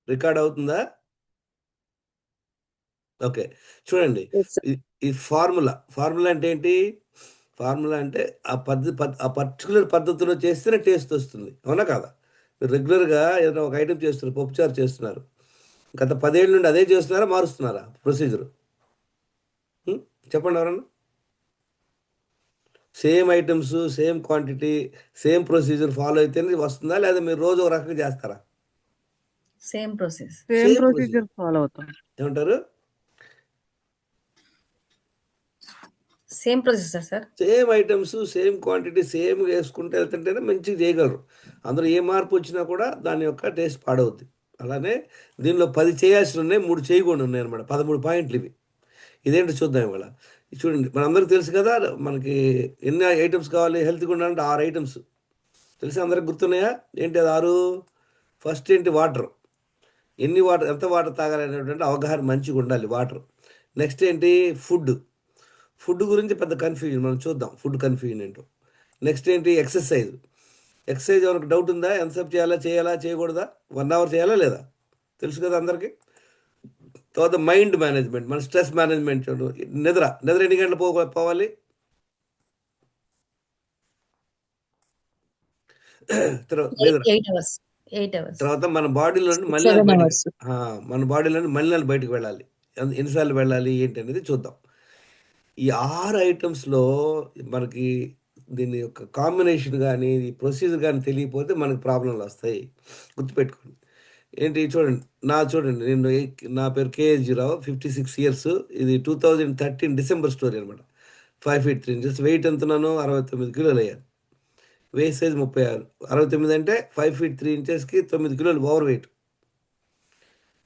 Record అవుతుందా? Okay, చూడండి. ఈ ఫార్ములా అంటే ఏంటి? ఫార్ములా అంటే ఆ పర్టికులర్ పద్ధతిలో చేస్తేనే టేస్ట్ వస్తుంది, అవునా కాదా? మీరు రెగ్యులర్గా ఏదైనా ఒక ఐటెం చేస్తున్నారు, పప్పుచారు చేస్తున్నారు, గత 10 ఏళ్ళ నుండి అదే చేస్తున్నారా, మారుస్తున్నారా ప్రొసీజర్? చెప్పండి ఎవరన్నా. Same items, same quantity, same procedure follow అయితేనే వస్తుందా, లేదా మీరు రోజు ఒక రకంగా చేస్తారా? Same process. Same same procedure procedure follow అవుతాం. ఏమంటారు? Same process sir. Same items, same quantity, same వేసుకుంటూ వెళ్తుంటేనే మంచిగా చేయగలరు. అందులో ఏ మార్పు వచ్చినా కూడా దాని యొక్క టేస్ట్ పాడవుద్ది. అలానే దీనిలో 10 చేయాల్సి ఉన్నాయి, 3 చేయకుండా ఉన్నాయి అనమాట. 13 పాయింట్లు ఇవి. ఇదేంటో చూద్దాం ఇవాళ. చూడండి, మనందరికీ తెలుసు కదా, మనకి ఎన్ని ఐటమ్స్ కావాలి హెల్త్గా ఉండాలంటే 6 ఐటమ్స్ తెలిసి అందరికి గుర్తున్నాయా? ఏంటి అది 6? ఫస్ట్ ఏంటి? వాటర్. ఎంత వాటర్ తాగాలనేటువంటి అవగాహన మంచిగా ఉండాలి, వాటర్. నెక్స్ట్ ఏంటి? ఫుడ్ గురించి పెద్ద కన్ఫ్యూజన్, మనం చూద్దాం ఫుడ్ కన్ఫ్యూజన్ ఏంటో. నెక్స్ట్ ఏంటి? ఎక్సర్సైజ్. ఎక్సర్సైజ్ ఎవరికి డౌట్ ఉందా? ఎంతసేపు చేయాలా చేయకూడదా? 1 అవర్ చేయాలా లేదా? తెలుసు కదా అందరికీ. తర్వాత మైండ్ మేనేజ్మెంట్, మన స్ట్రెస్ మేనేజ్మెంట్. నిద్ర ఎన్ని గంటలు పోవాలి? నిద్ర. 8 hours. తర్వాత మన బాడీలో నుండి 7 మలినాలు బయటకు hours. మన బాడీలో నుండి మలినాలు బయటకు వెళ్ళాలి. ఎన్నిసార్లు వెళ్ళాలి ఏంటి అనేది చూద్దాం. ఈ 6 ఐటమ్స్లో మనకి దీని యొక్క కాంబినేషన్ కానీ, ఈ ప్రొసీజర్ కానీ తెలియకపోతే మనకు ప్రాబ్లంలు వస్తాయి, గుర్తుపెట్టుకోండి. ఏంటి చూడండి, చూడండి, నా పేరు కేఎస్జీ రావు, 56 ఇయర్స్. ఇది 2013 డిసెంబర్ స్టోరీ అనమాట. 5 feet 3 inches. వెయిట్ ఎంతున్నాను? 69 కిలోలు అయ్యాను. Waste size 36. 69 అంటే 5 feet 3 inchesకి 9 కిలోలు ఓవర్ వెయిట్.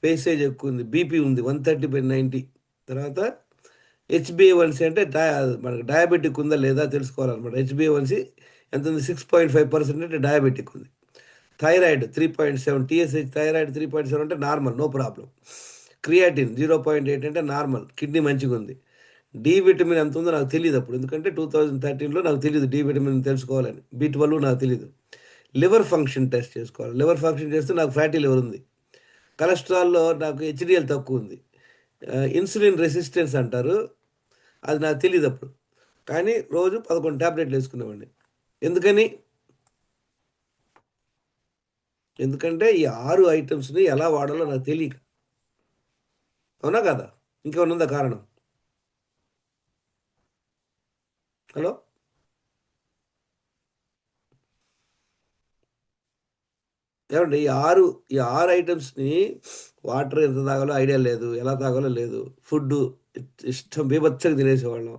వేస్ట్ సైజ్ ఎక్కువ ఉంది. బీపీ ఉంది 130/90. తర్వాత హెచ్బిఏవన్సీ అంటే మనకు డయాబెటిక్ ఉందా లేదా తెలుసుకోవాలన్నమాట. హెచ్బిఏవన్సీ ఎంత ఉంది? 6.5% అంటే డయాబెటిక్ ఉంది. థైరాయిడ్ 3.7, టీఎస్హెచ్ థైరాయిడ్ 3.7 అంటే నార్మల్, నో ప్రాబ్లం. క్రియాటిన్ 0.8 అంటే నార్మల్, కిడ్నీ మంచిగా ఉంది. డి విటమిన్ ఎంత ఉందో నాకు తెలియదు అప్పుడు, ఎందుకంటే 2013లో నాకు తెలియదు డి విటమిన్ తెలుసుకోవాలని. B12 నాకు తెలియదు. లివర్ ఫంక్షన్ టెస్ట్ చేసుకోవాలి. లివర్ ఫంక్షన్ చేస్తే నాకు ఫ్యాటీ లివర్ ఉంది. కొలెస్ట్రాల్లో నాకు హెచ్డిఎల్ తక్కువ ఉంది. ఇన్సులిన్ రెసిస్టెన్స్ అంటారు, అది నాకు తెలియదు అప్పుడు. కానీ రోజు 11 ట్యాబ్లెట్లు వేసుకునేవాడిని. ఎందుకంటే ఈ 6 ఐటమ్స్ని ఎలా వాడాలో నాకు తెలియక. అవునా కదా? ఇంకేమైనా ఉందా కారణం? హలో, ఏమండి? ఈ ఆరు ఐటమ్స్ని వాటర్ ఎంత తాగాలో ఐడియా లేదు, ఎలా తాగాలో లేదు. ఫుడ్ ఇష్టం బీభత్సంగా తినేసేవాళ్ళం.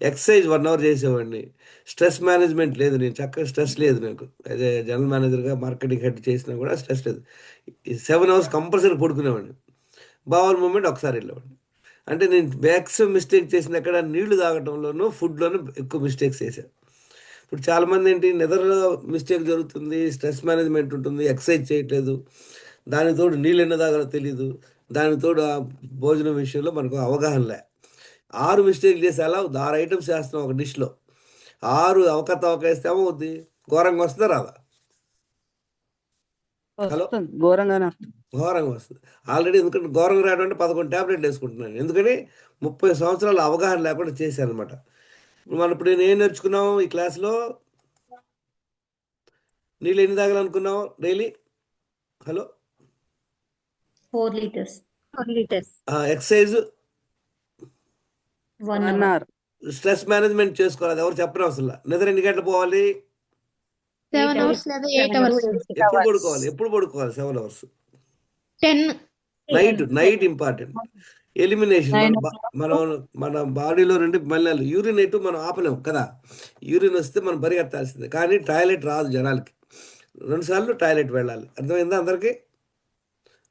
ఎక్సర్సైజ్ 1 hour చేసేవాడిని. స్ట్రెస్ మేనేజ్మెంట్ లేదు, నేను చక్కగా స్ట్రెస్ లేదు నాకు. అదే జనరల్ మేనేజర్గా మార్కెటింగ్ హెడ్ చేసినా కూడా స్ట్రెస్ లేదు. 7 hours కంపల్సరీ పడుకునేవాడిని. బowel మూమెంట్ ఒకసారి వెళ్ళేవాడిని. అంటే నేను మ్యాక్సిమం మిస్టేక్ చేసింది ఎక్కడ? నీళ్లు తాగటంలోనూ, ఫుడ్లోనూ ఎక్కువ మిస్టేక్స్ చేశాను. ఇప్పుడు చాలామంది ఏంటి, నిద్రలో మిస్టేక్ జరుగుతుంది, స్ట్రెస్ మేనేజ్మెంట్ ఉంటుంది, ఎక్సర్సైజ్ చేయట్లేదు, దానికి తోడు నీళ్ళు ఎన్ని తాగాలో తెలియదు, దానికి తోడు ఆ భోజనం విషయంలో మనకు అవగాహన లే. 6 మిస్టేక్ చేసి ఎలా అవుద్ది? 6 ఐటమ్స్ చేస్తున్నాం ఒక డిష్లో. 6 అవకతవక వేస్తే ఏమవుద్ది? ఘోరంగా వస్తుందా రాదా? హలో, వస్తుంది, ఘోరంగానే వస్తుంది. ఘోరంగా వస్తుంది ఆల్రెడీ. ఎందుకంటే ఘోరంగా రావడం అంటే 11 ట్యాబ్లెట్లు వేసుకుంటున్నాను. ఎందుకని 30 సంవత్సరాల అవగాహన లేకుండా చేశాను అనమాట. ఇప్పుడు నేను ఏం నేర్చుకున్నాం ఈ క్లాస్లో? నీళ్ళు ఎన్ని తాగాలనుకున్నాం daily? Hello, 4 liters. 4 liters. Exercise, 1 1 hour. hour. Stress management చేసుకోవాలి, అది ఎవరు చెప్పరు అసలు. నిద్ర ఎన్ని గంటలు పోవాలి? 7 hours లేదా 8 hours. ఎప్పుడు పడుకోవాలి 7 hours? 10. Night important. ఎలిమినేషన్, మనం మన బాడీలో నుండి మళ్ళీ యూరిన్ ఎటు మనం ఆపలేము కదా. యూరిన్ వస్తే మనం పరిగెత్తాల్సిందే, కానీ టాయిలెట్ రాదు జనాలకి. 2 సార్లు టాయిలెట్ వెళ్ళాలి, అర్థమైందా అందరికీ?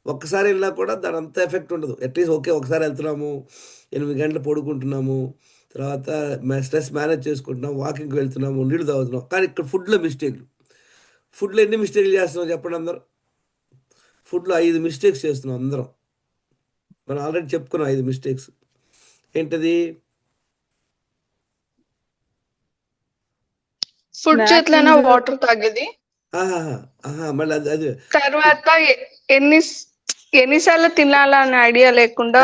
ఒక్కసారి వెళ్ళినా కూడా దాని అంత ఎఫెక్ట్ ఉండదు. అట్లీస్ట్ ఒకసారి వెళ్తున్నాము, 8 గంటలు పడుకుంటున్నాము, తర్వాత స్ట్రెస్ మేనేజ్ చేసుకుంటున్నాం, వాకింగ్కి వెళ్తున్నాము, నీళ్ళు తాగుతున్నాం. కానీ ఇక్కడ ఫుడ్లో మిస్టేక్లు. ఫుడ్లో ఎన్ని మిస్టేక్లు చేస్తున్నాం చెప్పండి అందరూ? ఫుడ్లో 5 మిస్టేక్స్ చేస్తున్నాం అందరం. మనం ఆల్రెడీ చెప్పుకున్నాం 5 మిస్టేక్స్. ఏంటది? ఫుడ్ చేతులైనా వాటర్ తాగేది. మళ్ళీ అది తర్వాత ఎన్ని ఎన్నిసార్లు తినాలా అనే ఐడియా లేకుండా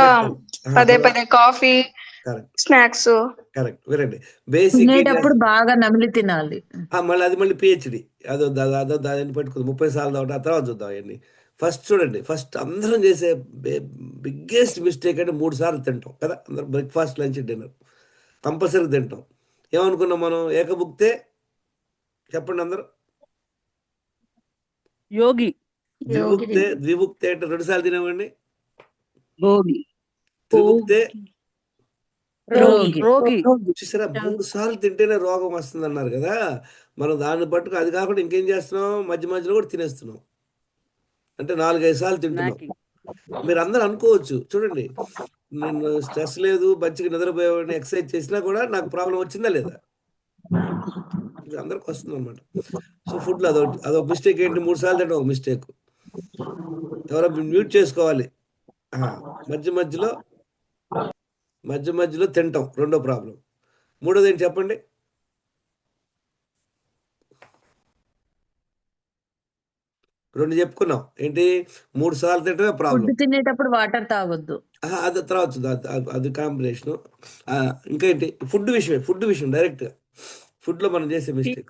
పదే పదే కాఫీ కరెక్ట్ స్నాక్స్. కరెక్ట్ వినండి. బేసిక్ తినేటప్పుడు బాగా నమిలి తినాలి. మళ్ళీ పిహెచ్డి అదో దాన్ని పెట్టుకుంది 30 సార్లు దాకా ఆ తర్వాత చూద్దాం అవన్నీ. ఫస్ట్ చూడండి, ఫస్ట్ అందరం చేసే బిగ్గెస్ట్ మిస్టేక్ అంటే 3 సార్లు తింటాం కదా. అందరం బ్రేక్ఫాస్ట్, లంచ్, డిన్నర్ కంపల్సరీ తింటాం. ఏమనుకున్నాం మనం? ఏకభుక్తే చెప్పండి అందరూ. యోగి ద్విభుక్తే అంటే 2 సార్లు తినేవండి. భోగి త్రిభుక్తే రోగి చూసారా, 3 సార్లు తింటేనే రోగం వస్తుంది అన్నారు కదా. మనం దాన్ని పట్టుకు అది కాకుండా ఇంకేం చేస్తున్నాం? మధ్య మధ్యలో కూడా తినేస్తున్నాం. అంటే 4-5 సార్లు తింటున్నాం. స్నాకింగ్. మీరు అందరూ అనుకోవచ్చు, చూడండి నేను స్ట్రెస్ లేదు, మంచిగా నిద్రపోయేవాడిని, ఎక్సర్సైజ్ చేసినా కూడా నాకు ప్రాబ్లం వచ్చిందా లేదా? ఇది అందరికి వస్తుంది అనమాట. సో ఫుడ్లో అదొక మిస్టేక్. ఏంటి? 3 సార్లు తింటాం ఒక మిస్టేక్. ఎవరో మ్యూట్ చేసుకోవాలి. మధ్య మధ్యలో తింటాం రెండో ప్రాబ్లం. మూడోది ఏంటి చెప్పండి? రెండు చెప్పుకున్నాం. ఏంటి? 3 సార్లు తింటమే ప్రాబ్లం. ఫుడ్ తినేటప్పుడు వాటర్ తాగొద్దు. అది తర్వాత చూద్దాం. అది కాంబినేషను. ఇంకా ఏంటి? ఫుడ్ విషయం డైరెక్ట్గా ఫుడ్లో మనం చేసే మిస్టేక్.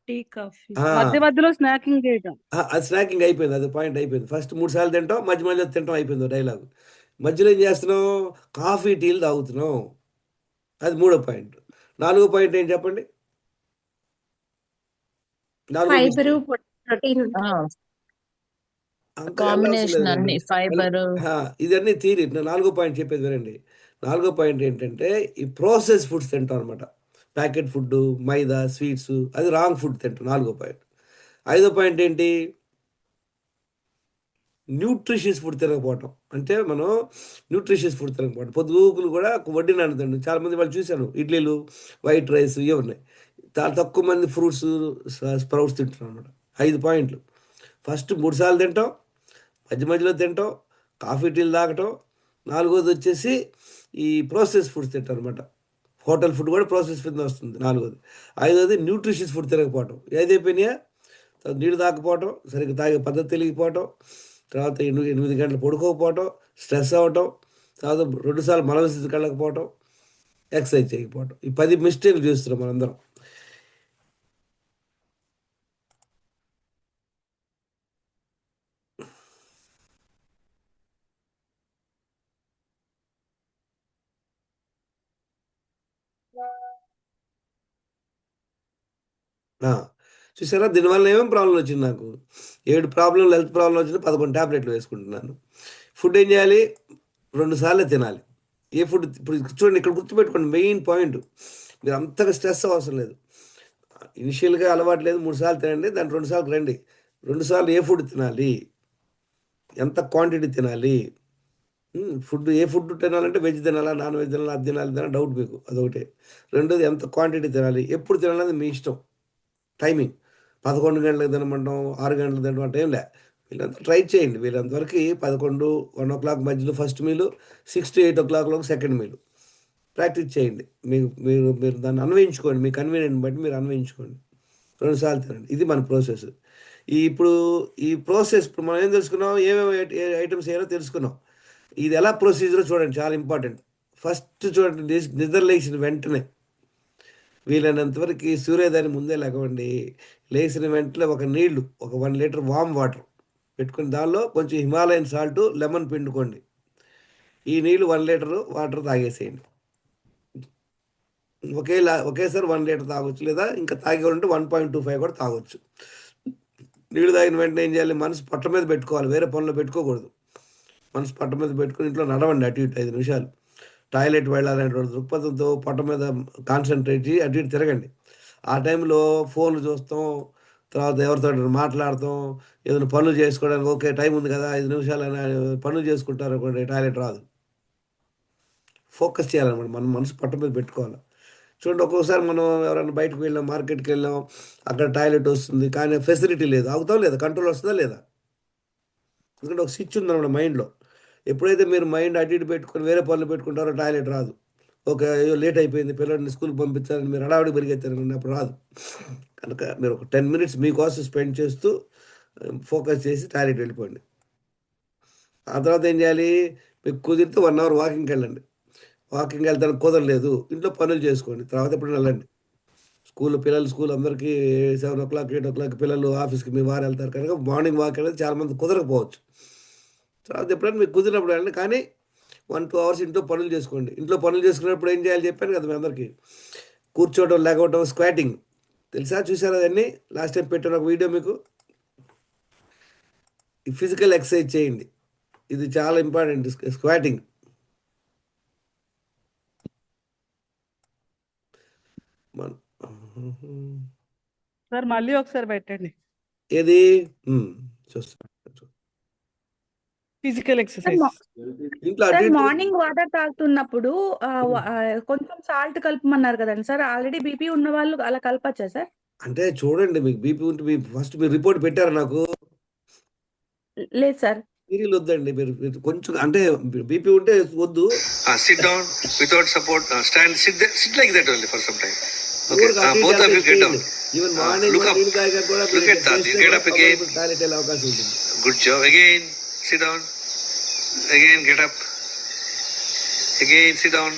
టీ కాఫీ మధ్య మధ్యలో స్నాకింగ్ చేయటం. అది స్నాకింగ్ అయిపోయింది. అది పాయింట్ అయిపోయింది. ఫస్ట్ 3 సార్లు తింటాం, మధ్య మధ్యలో తింటాం అయిపోయింది డైలాగ్. మధ్యలో ఏం చేస్తున్నాం? కాఫీ టీలు తాగుతున్నాం. అది 3వ పాయింట్. 4వ పాయింట్ ఏంటి చెప్పండి? 4వ ఫైబర్ మిస్టేక్. ప్రోటీన్ అంత కాంబినేషన్ వెళ్ళవసరం అన్ని లేదండి. ఫైబర్. ఇదన్నీ థియరీ. 4వ పాయింట్ చెప్పేది వినండి. 4వ పాయింట్ ఏంటంటే ఈ ప్రాసెస్ ఫుడ్స్ తింటాం అనమాట. ప్యాకెట్ ఫుడ్, మైదా, స్వీట్స్, అది రాంగ్ ఫుడ్ తింటాం. 4వ పాయింట్. 5వ పాయింట్ ఏంటి? న్యూట్రిషియస్ ఫుడ్ తినకపోవటం. అంటే మనం న్యూట్రిషియస్ ఫుడ్ తినకపోవటం. పొద్దుగూకులు కూడా వడ్డీ నానదండి. చాలామంది వాళ్ళు చూశాను, ఇడ్లీలు, వైట్ రైస్ ఇవే ఉన్నాయి. చాలా తక్కువ మంది ఫ్రూట్స్, స్ప్రౌట్స్ తింటున్నారు అనమాట. 5 పాయింట్లు. ఫస్ట్ 3 సార్లు తింటాం, మధ్య మధ్యలో తింటాం, కాఫీ టీలు తాగటం. 4వది వచ్చేసి ఈ ప్రాసెస్ ఫుడ్స్ తింటాం అనమాట. హోటల్ ఫుడ్ కూడా ప్రాసెస్ ఫుడ్ వస్తుంది 4వది. 5వది న్యూట్రిషియస్ ఫుడ్ తినకపోవటం. ఏదైపోయినాయా? నీళ్ళు తాకపోవటం, సరిగ్గా తాగే పద్ధతి తెలియకపోవటం, తర్వాత 8 గంటలు పడుకోకపోవటం, స్ట్రెస్ అవ్వటం, తర్వాత 2 సార్లు మలవిసర్జనకి వెళ్ళకపోవటం, ఎక్సర్సైజ్ చేయకపోవటం. ఈ 10 మిస్టేక్లు చేస్తున్నాం మనందరం. చూసారా, దీనివల్ల ఏమేమి ప్రాబ్లం వచ్చింది నాకు? 7 ప్రాబ్లంలు, హెల్త్ ప్రాబ్లం వచ్చింది, 11 ట్యాబ్లెట్లు వేసుకుంటున్నాను. ఫుడ్ ఏం చేయాలి? 2 సార్లు తినాలి. ఏ ఫుడ్? ఇప్పుడు చూడండి, ఇక్కడ గుర్తుపెట్టుకోండి మెయిన్ పాయింట్. మీరు అంతగా స్ట్రెస్ అవసరం లేదు. ఇనిషియల్గా అలవాటు లేదు, 3 సార్లు తినండి, దాన్ని 2 సార్లు రండి. 2 సార్లు ఏ ఫుడ్ తినాలి, ఎంత క్వాంటిటీ తినాలి, ఫుడ్ ఏ ఫుడ్ తినాలంటే వెజ్ తినాలా, నాన్ వెజ్ తినాలా, అది తినాలి డౌట్ మీకు, అదొకటే. రెండోది ఎంత క్వాంటిటీ తినాలి, ఎప్పుడు తినాలనేది మీ ఇష్టం. టైమింగ్ 11 గంటలకు తినమంటాం, 6 గంటలకు తినమంటే ఏం లే. వీళ్ళంతా ట్రై చేయండి. వీళ్ళంతవరకు 11, 1 మధ్యలో ఫస్ట్ మీలు, 6 to 8 సెకండ్ మీలు ప్రాక్టీస్ చేయండి. మీరు దాన్ని అన్వయించుకోండి. మీ కన్వీనియంట్ బట్టి మీరు అన్వయించుకోండి. 2 సార్లు తినండి. ఇది మన ప్రాసెస్. ఇప్పుడు ఇప్పుడు మనం ఏం తెలుసుకున్నాం? ఏమేమి ఐటమ్స్ వేయాలో తెలుసుకున్నాం. ఇది ఎలా ప్రొసీజరో చూడండి, చాలా ఇంపార్టెంట్. ఫస్ట్ చూడండి, నిద్ర లేచిన వెంటనే వీలైనంతవరకు సూర్యోదయాన్ని ముందే లేకండి. లేచిన వెంటనే ఒక 1 లీటర్ వామ్ వాటర్ పెట్టుకొని, దానిలో కొంచెం హిమాలయన్ సాల్ట్, లెమన్ పిండుకోండి. ఈ నీళ్ళు 1 లీటర్ వాటర్ తాగేసేయండి. ఒకేసారి 1 లీటర్ తాగొచ్చు, లేదా ఇంకా తాగేవాలంటే 1.25 కూడా తాగొచ్చు. నీళ్ళు తాగిన వెంటనే ఏం చేయాలి? మనసు పొట్ట మీద పెట్టుకోవాలి, వేరే పనులు పెట్టుకోకూడదు. మనసు పొట్ట మీద పెట్టుకుని ఇంట్లో నడవండి అటు ఇటు 5 నిమిషాలు. టాయిలెట్ వెళ్ళాలనేటువంటి దృక్పథంతో పొట్ట మీద కాన్సన్ట్రేట్ చేసి అటు ఇటు తిరగండి. ఆ టైంలో ఫోన్లు చూస్తాం, తర్వాత ఎవరితో మాట్లాడతాం, ఏదైనా పనులు చేసుకోవడానికి ఓకే టైం ఉంది కదా 5 నిమిషాలు పనులు చేసుకుంటారు అనుకోండి, టాయిలెట్ రాదు. ఫోకస్ చేయాలన్నమాట. మన మనసు పట్ట మీద పెట్టుకోవాలి. చూడండి, ఒక్కోసారి మనం ఎవరైనా బయటకు వెళ్ళాం, మార్కెట్కి వెళ్ళాం, అక్కడ టాయిలెట్ వస్తుంది, కానీ ఫెసిలిటీ లేదు, ఆగుతాం లేదా, కంట్రోల్ వస్తుందా లేదా? ఎందుకంటే ఒక స్విచ్ ఉందన్నమాట మైండ్లో. ఎప్పుడైతే మీరు మైండ్ అటు ఇటు పెట్టుకొని వేరే పనులు పెట్టుకుంటారో టాయిలెట్ రాదు. ఓకే, అయ్యో లేట్ అయిపోయింది, పిల్లల్ని స్కూల్కి పంపించాలని మీరు హడావిడి పెరిగెత్తారని అప్పుడు రాదు. కనుక మీరు ఒక 10 minutes మీకోసం స్పెండ్ చేస్తూ ఫోకస్ చేసి టాయిలెట్ వెళ్ళిపోండి. ఆ తర్వాత ఏం చేయాలి? మీకు కుదిరితే 1 అవర్ వాకింగ్‌కి వెళ్ళండి. వాకింగ్ వెళ్తానికి కుదరలేదు, ఇంట్లో పనులు చేసుకోండి. తర్వాత ఎప్పుడైనా వెళ్ళండి. స్కూల్ అందరికీ 7:00, 8:00 పిల్లలు ఆఫీస్‌కి మీ వారు వెళ్తారు కనుక మార్నింగ్ వాక్ అనేది చాలామంది కుదరకపోవచ్చు. తర్వాత ఎప్పుడైనా మీకు కుదిరినప్పుడు వెళ్ళండి. కానీ 1, 2 అవర్స్ ఇంట్లో పనులు చేసుకోండి. ఇంట్లో పనులు చేసుకునేటప్పుడు ఏం చేయాలో చెప్పాను కదా మీ అందరికీ. కూర్చోవడం, లెగవటం, స్క్వాటింగ్ తెలుసా? చూసారా అదన్నీ? లాస్ట్ టైం పెట్టాను ఒక వీడియో మీకు. ఈ ఫిజికల్ ఎక్సర్సైజ్ చేయండి. ఇది చాలా ఇంపార్టెంట్ స్క్వాటింగ్. మన సార్ మళ్ళీ ఒకసారి పెట్టండి ఏది? చూస్తాను. Physical sir exercise. ఇంట్లో అటు సార్ ఇటు మార్నింగ్ వాటర్ తాగుతున్నప్పుడు కొంచెం సాల్ట్ కలపమన్నారు కదండి సార్. ఆల్రెడీ బీపీ ఉన్న వాళ్ళు అలా కలపచ్చా సార్? అంటే చూడండి, మీకు బీపీ ఉంటే ఫస్ట్ మీరు రిపోర్ట్ పెట్టారా నాకు? లేదు సార్. సీరియల్ వద్దండి. మీరు కొంచెం అంటే బీపీ ఉంటే వద్దు. Sit down without support. Stand. Sit like that only for some time. Okay. ఊరికి అటు ఇటు Both of you get down. Even morning Look up. నీళ్ళు తాగాక కూడా Look at that. You get up again. Toilet వెళ్ళే అవకాశం ఉంటుంది. Good job. Again, sit down. Again, get up. Again, sit down.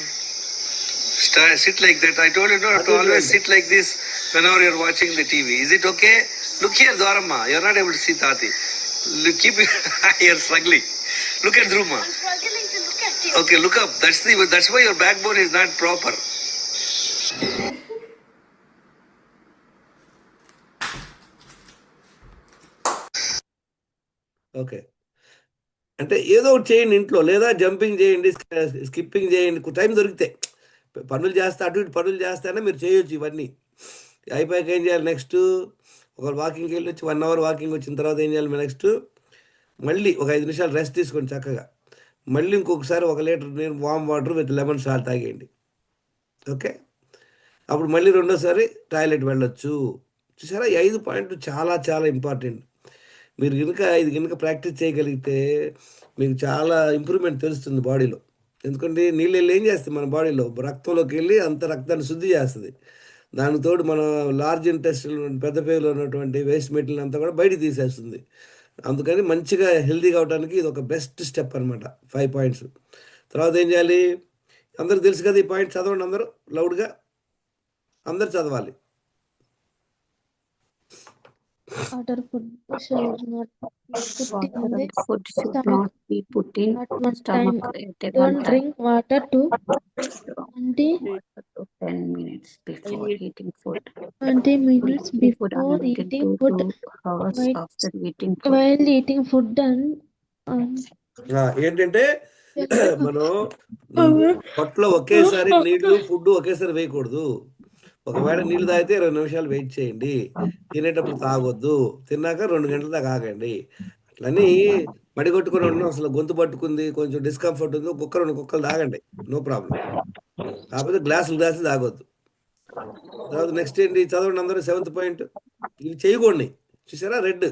Sit like that. I told you not to always sit like this whenever you're watching the TV. Is it okay? Look here, Dwaramma. You're not able to see Tati. Keep you're struggling. Look at Dhruma. I'm struggling to look at you. Okay, look up. That's why your backbone is not proper. Okay. అంటే ఏదో ఒకటి చేయండి ఇంట్లో, లేదా jumping చేయండి, skipping చేయండి time దొరికితే. పనులు చేస్తే అటు ఇటు పనులు చేస్తేనే మీరు చేయొచ్చు ఇవన్నీ. అయిపోయాక ఏం చేయాలి? నెక్స్ట్ ఒక వాకింగ్కి వెళ్ళి వచ్చి 1 అవర్ వాకింగ్ వచ్చిన తర్వాత ఏం చేయాలి? నెక్స్ట్ మళ్ళీ ఒక 5 నిమిషాలు రెస్ట్ తీసుకోండి చక్కగా. మళ్ళీ ఇంకొకసారి 1 లీటర్ నీరు warm water with lemon salt తాగేయండి. ఓకే. అప్పుడు మళ్ళీ రెండోసారి టాయిలెట్ వెళ్ళొచ్చు. చూసారా? ఈ 5 పాయింట్లు చాలా చాలా ఇంపార్టెంట్. మీరు ఇది కనుక ప్రాక్టీస్ చేయగలిగితే మీకు చాలా ఇంప్రూవ్మెంట్ తెలుస్తుంది బాడీలో. ఎందుకంటే నీళ్ళు వెళ్ళి ఏం చేస్తుంది మన బాడీలో? రక్తంలోకి వెళ్ళి అంత రక్తాన్ని శుద్ధి చేస్తుంది. దానికి తోడు మన లార్జ్ ఇంటెస్టైన్ పెద్ద పేగులో ఉన్నటువంటి వేస్ట్ మెటీరియల్ అంతా కూడా బయటికి తీసేస్తుంది. అందుకని మంచిగా హెల్తీగా అవడానికి ఇది ఒక బెస్ట్ స్టెప్ అనమాట. 5 పాయింట్స్. తర్వాత ఏం చేయాలి? అందరికి తెలుసు కదా ఈ పాయింట్. చదవండి అందరూ లౌడ్గా. అందరు చదవాలి. Water food should not be put in the Food should stomach not be put in at one time. stomach at one Don't time. drink water to 20 To 10 minutes before eating food. 20 minutes Eating food before until eating 2 food. hours While after eating food. while eating food and ఏంటంటే మనం పొట్టలో ఒకేసారి నీళ్లు food ఒకేసారి వేయకూడదు. ఒకవేళ నీళ్లు తాగితే 20 నిమిషాలు వెయిట్ చేయండి. తినేటప్పుడు తాగొద్దు. తిన్నాక 2 గంటల దాకా ఆగండి. అట్లని మడిగొట్టుకొని ఉండడం, అసలు గొంతు పట్టుకుంది, కొంచెం డిస్కంఫర్ట్ ఉంది, 2 కుక్కలు తాగండి, నో ప్రాబ్లం. కాకపోతే గ్లాసులు తాగొద్దు. తర్వాత నెక్స్ట్ ఏంటి? చదవండి అందరూ. 7th point. ఇవి చేయకూడని. చూసారా? రెడ్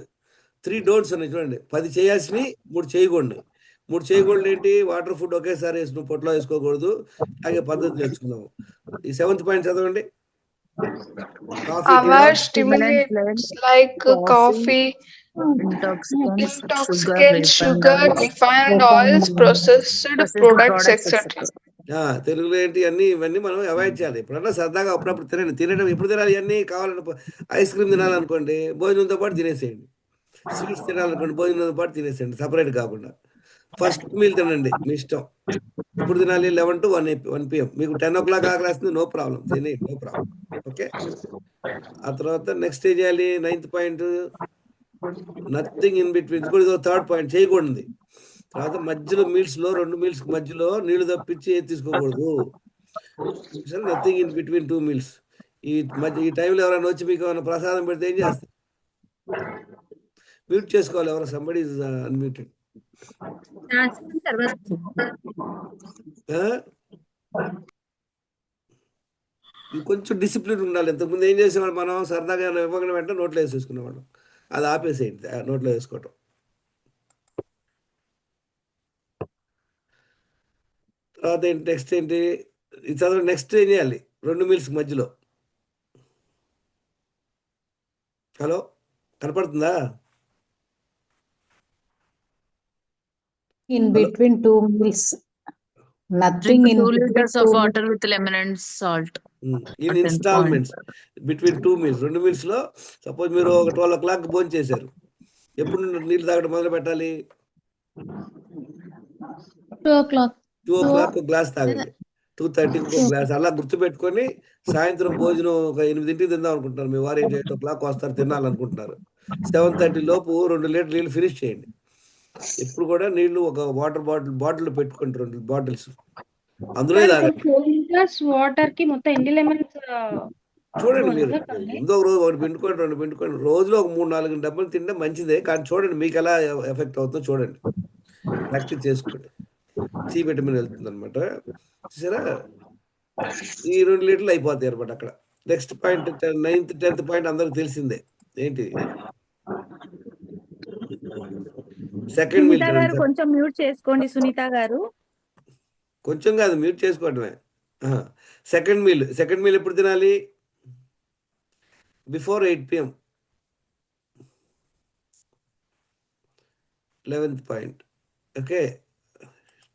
3 డోంట్స్ ఉన్నాయి చూడండి. 10 చేయాల్సినవి 3 చేయకూడని. 3 చేయకూడదు ఏంటి? వాటర్ ఫుడ్ ఒకేసారి వేసి నువ్వు పొట్టలో వేసుకోకూడదు. అలాగే పద్ధతి నేర్చుకున్నాము. ఈ 7th పాయింట్ చదవండి. Coffee, Our Stimulant stimulants like coffee, intoxicants, sugar, refined oils, processed products, etc. తెలుగులో ఏంటి? ఇవన్నీ మనం అవాయిడ్ చేయాలి. ఎప్పుడన్నా సరదాగా అప్పుడప్పుడు తినండి. తినడం ఎప్పుడు తినాలి? ఇవన్నీ కావాలని ఐస్ క్రీమ్ తినాలనుకోండి, భోజనంతో పాటు తినేసేయండి. స్వీట్స్ తినాలనుకోండి, భోజనంతో పాటు తినేసేయండి, సపరేట్ కాకుండా. ఫస్ట్ మీల్ తినండి, మీ ఇష్టం. ఎప్పుడు తినాలి? 11 to 1 PM. మీకు 10 o'clock ఆకలేస్తుంది, నో ప్రాబ్లం, తినేయండి, నో ప్రాబ్లం. ఓకే. ఆ తర్వాత నెక్స్ట్ ఏం చేయాలి? 9th point, nothing in between. ఇది కూడా 3rd పాయింట్, చేయకూడదు. తర్వాత మధ్యలో మీల్స్లో 2 మీల్స్ మధ్యలో నీళ్లు తప్పించి ఏది తీసుకోకూడదు. Nothing in between 2 meals. ఈ టైంలో ఎవరైనా వచ్చి మీకు ఏమైనా ప్రసాదం పెడితే ఏం చేస్తారు? మ్యూట్ చేసుకోవాలి. ఎవరైనా సంబడి ఇస్ అన్మ్యూటెడ్. కొంచెం డిసిప్లిన్ ఉండాలి. ఇంతకుముందు ఏం చేసేవాడు? మనం సరదాగా ఇవ్వకుండా వెంటనే నోట్లో వేసేసుకునేవాళ్ళం. అది ఆపేసేయండి, నోట్లో వేసుకోవటం. తర్వాత నెక్స్ట్ ఏంటి? ఇది చదవండి. నెక్స్ట్ ఏం చేయాలి? 2 మీల్స్ మధ్యలో. హలో, కనపడుతుందా? In Hello? between 2 meals. Nothing Drink in 2 between liters 2 of meals. water with lemon and salt. In A 10th point. Instalments between 2 meals. 2 మీల్స్లో సపోజ్ మీరు ఒక 12 o'clock భోజనం చేశారు. ఎప్పుడు నీళ్ళు తాగడం మొదలు పెట్టాలి? 2 o'clock. 2 o'clock ఒక గ్లాస్ తాగండి. 2:30 ఇంకో గ్లాస్. అలా గుర్తుపెట్టుకొని సాయంత్రం భోజనం ఒక 8కి తిందాం అనుకుంటున్నారు. మీ వారు 8 o'clock వస్తారు తినాలనుకుంటున్నారు. 7:30 లోపు 2 లీటర్ నీళ్ళు ఫినిష్ చేయండి. ఎప్పుడు కూడా నీళ్లు ఒక వాటర్ బాటిల్ పెట్టుకోండి, 2 బాటిల్స్. అందులో సార్ తాగండి. ఇప్పుడు 4 liters వాటర్ కి మొత్తం ఎన్ని లెమన్స్ చూడండి మీరు వండుకోండి? ముందు ఒక రోజు 1 పిండుకోండి, 2 పిండుకోండి. రోజులో ఒక 3-4 డబ్బులు తింటే మంచిదే. కానీ చూడండి మీకు ఎలా ఎఫెక్ట్ అవుతుందో చూడండి. ప్రాక్టీస్ చేసుకోండి. సి విటమిన్ వెళ్తుంది అనమాట. చూసారా, ఈ 2 లీటర్లు అయిపోతాయి అనమాట అక్కడ. Next point 9th 10th point అందరికి తెలిసిందే. ఏంటి సెకండ్ మీల్ సునీత గారు కొంచెం మ్యూట్ చేసుకోండి. సునీత గారు కొంచెం కాదు, మ్యూట్ చేసుకోవటమే. సెకండ్ మీల్ ఎప్పుడు తినాలి? Before 8 PM. 11th point. Okay,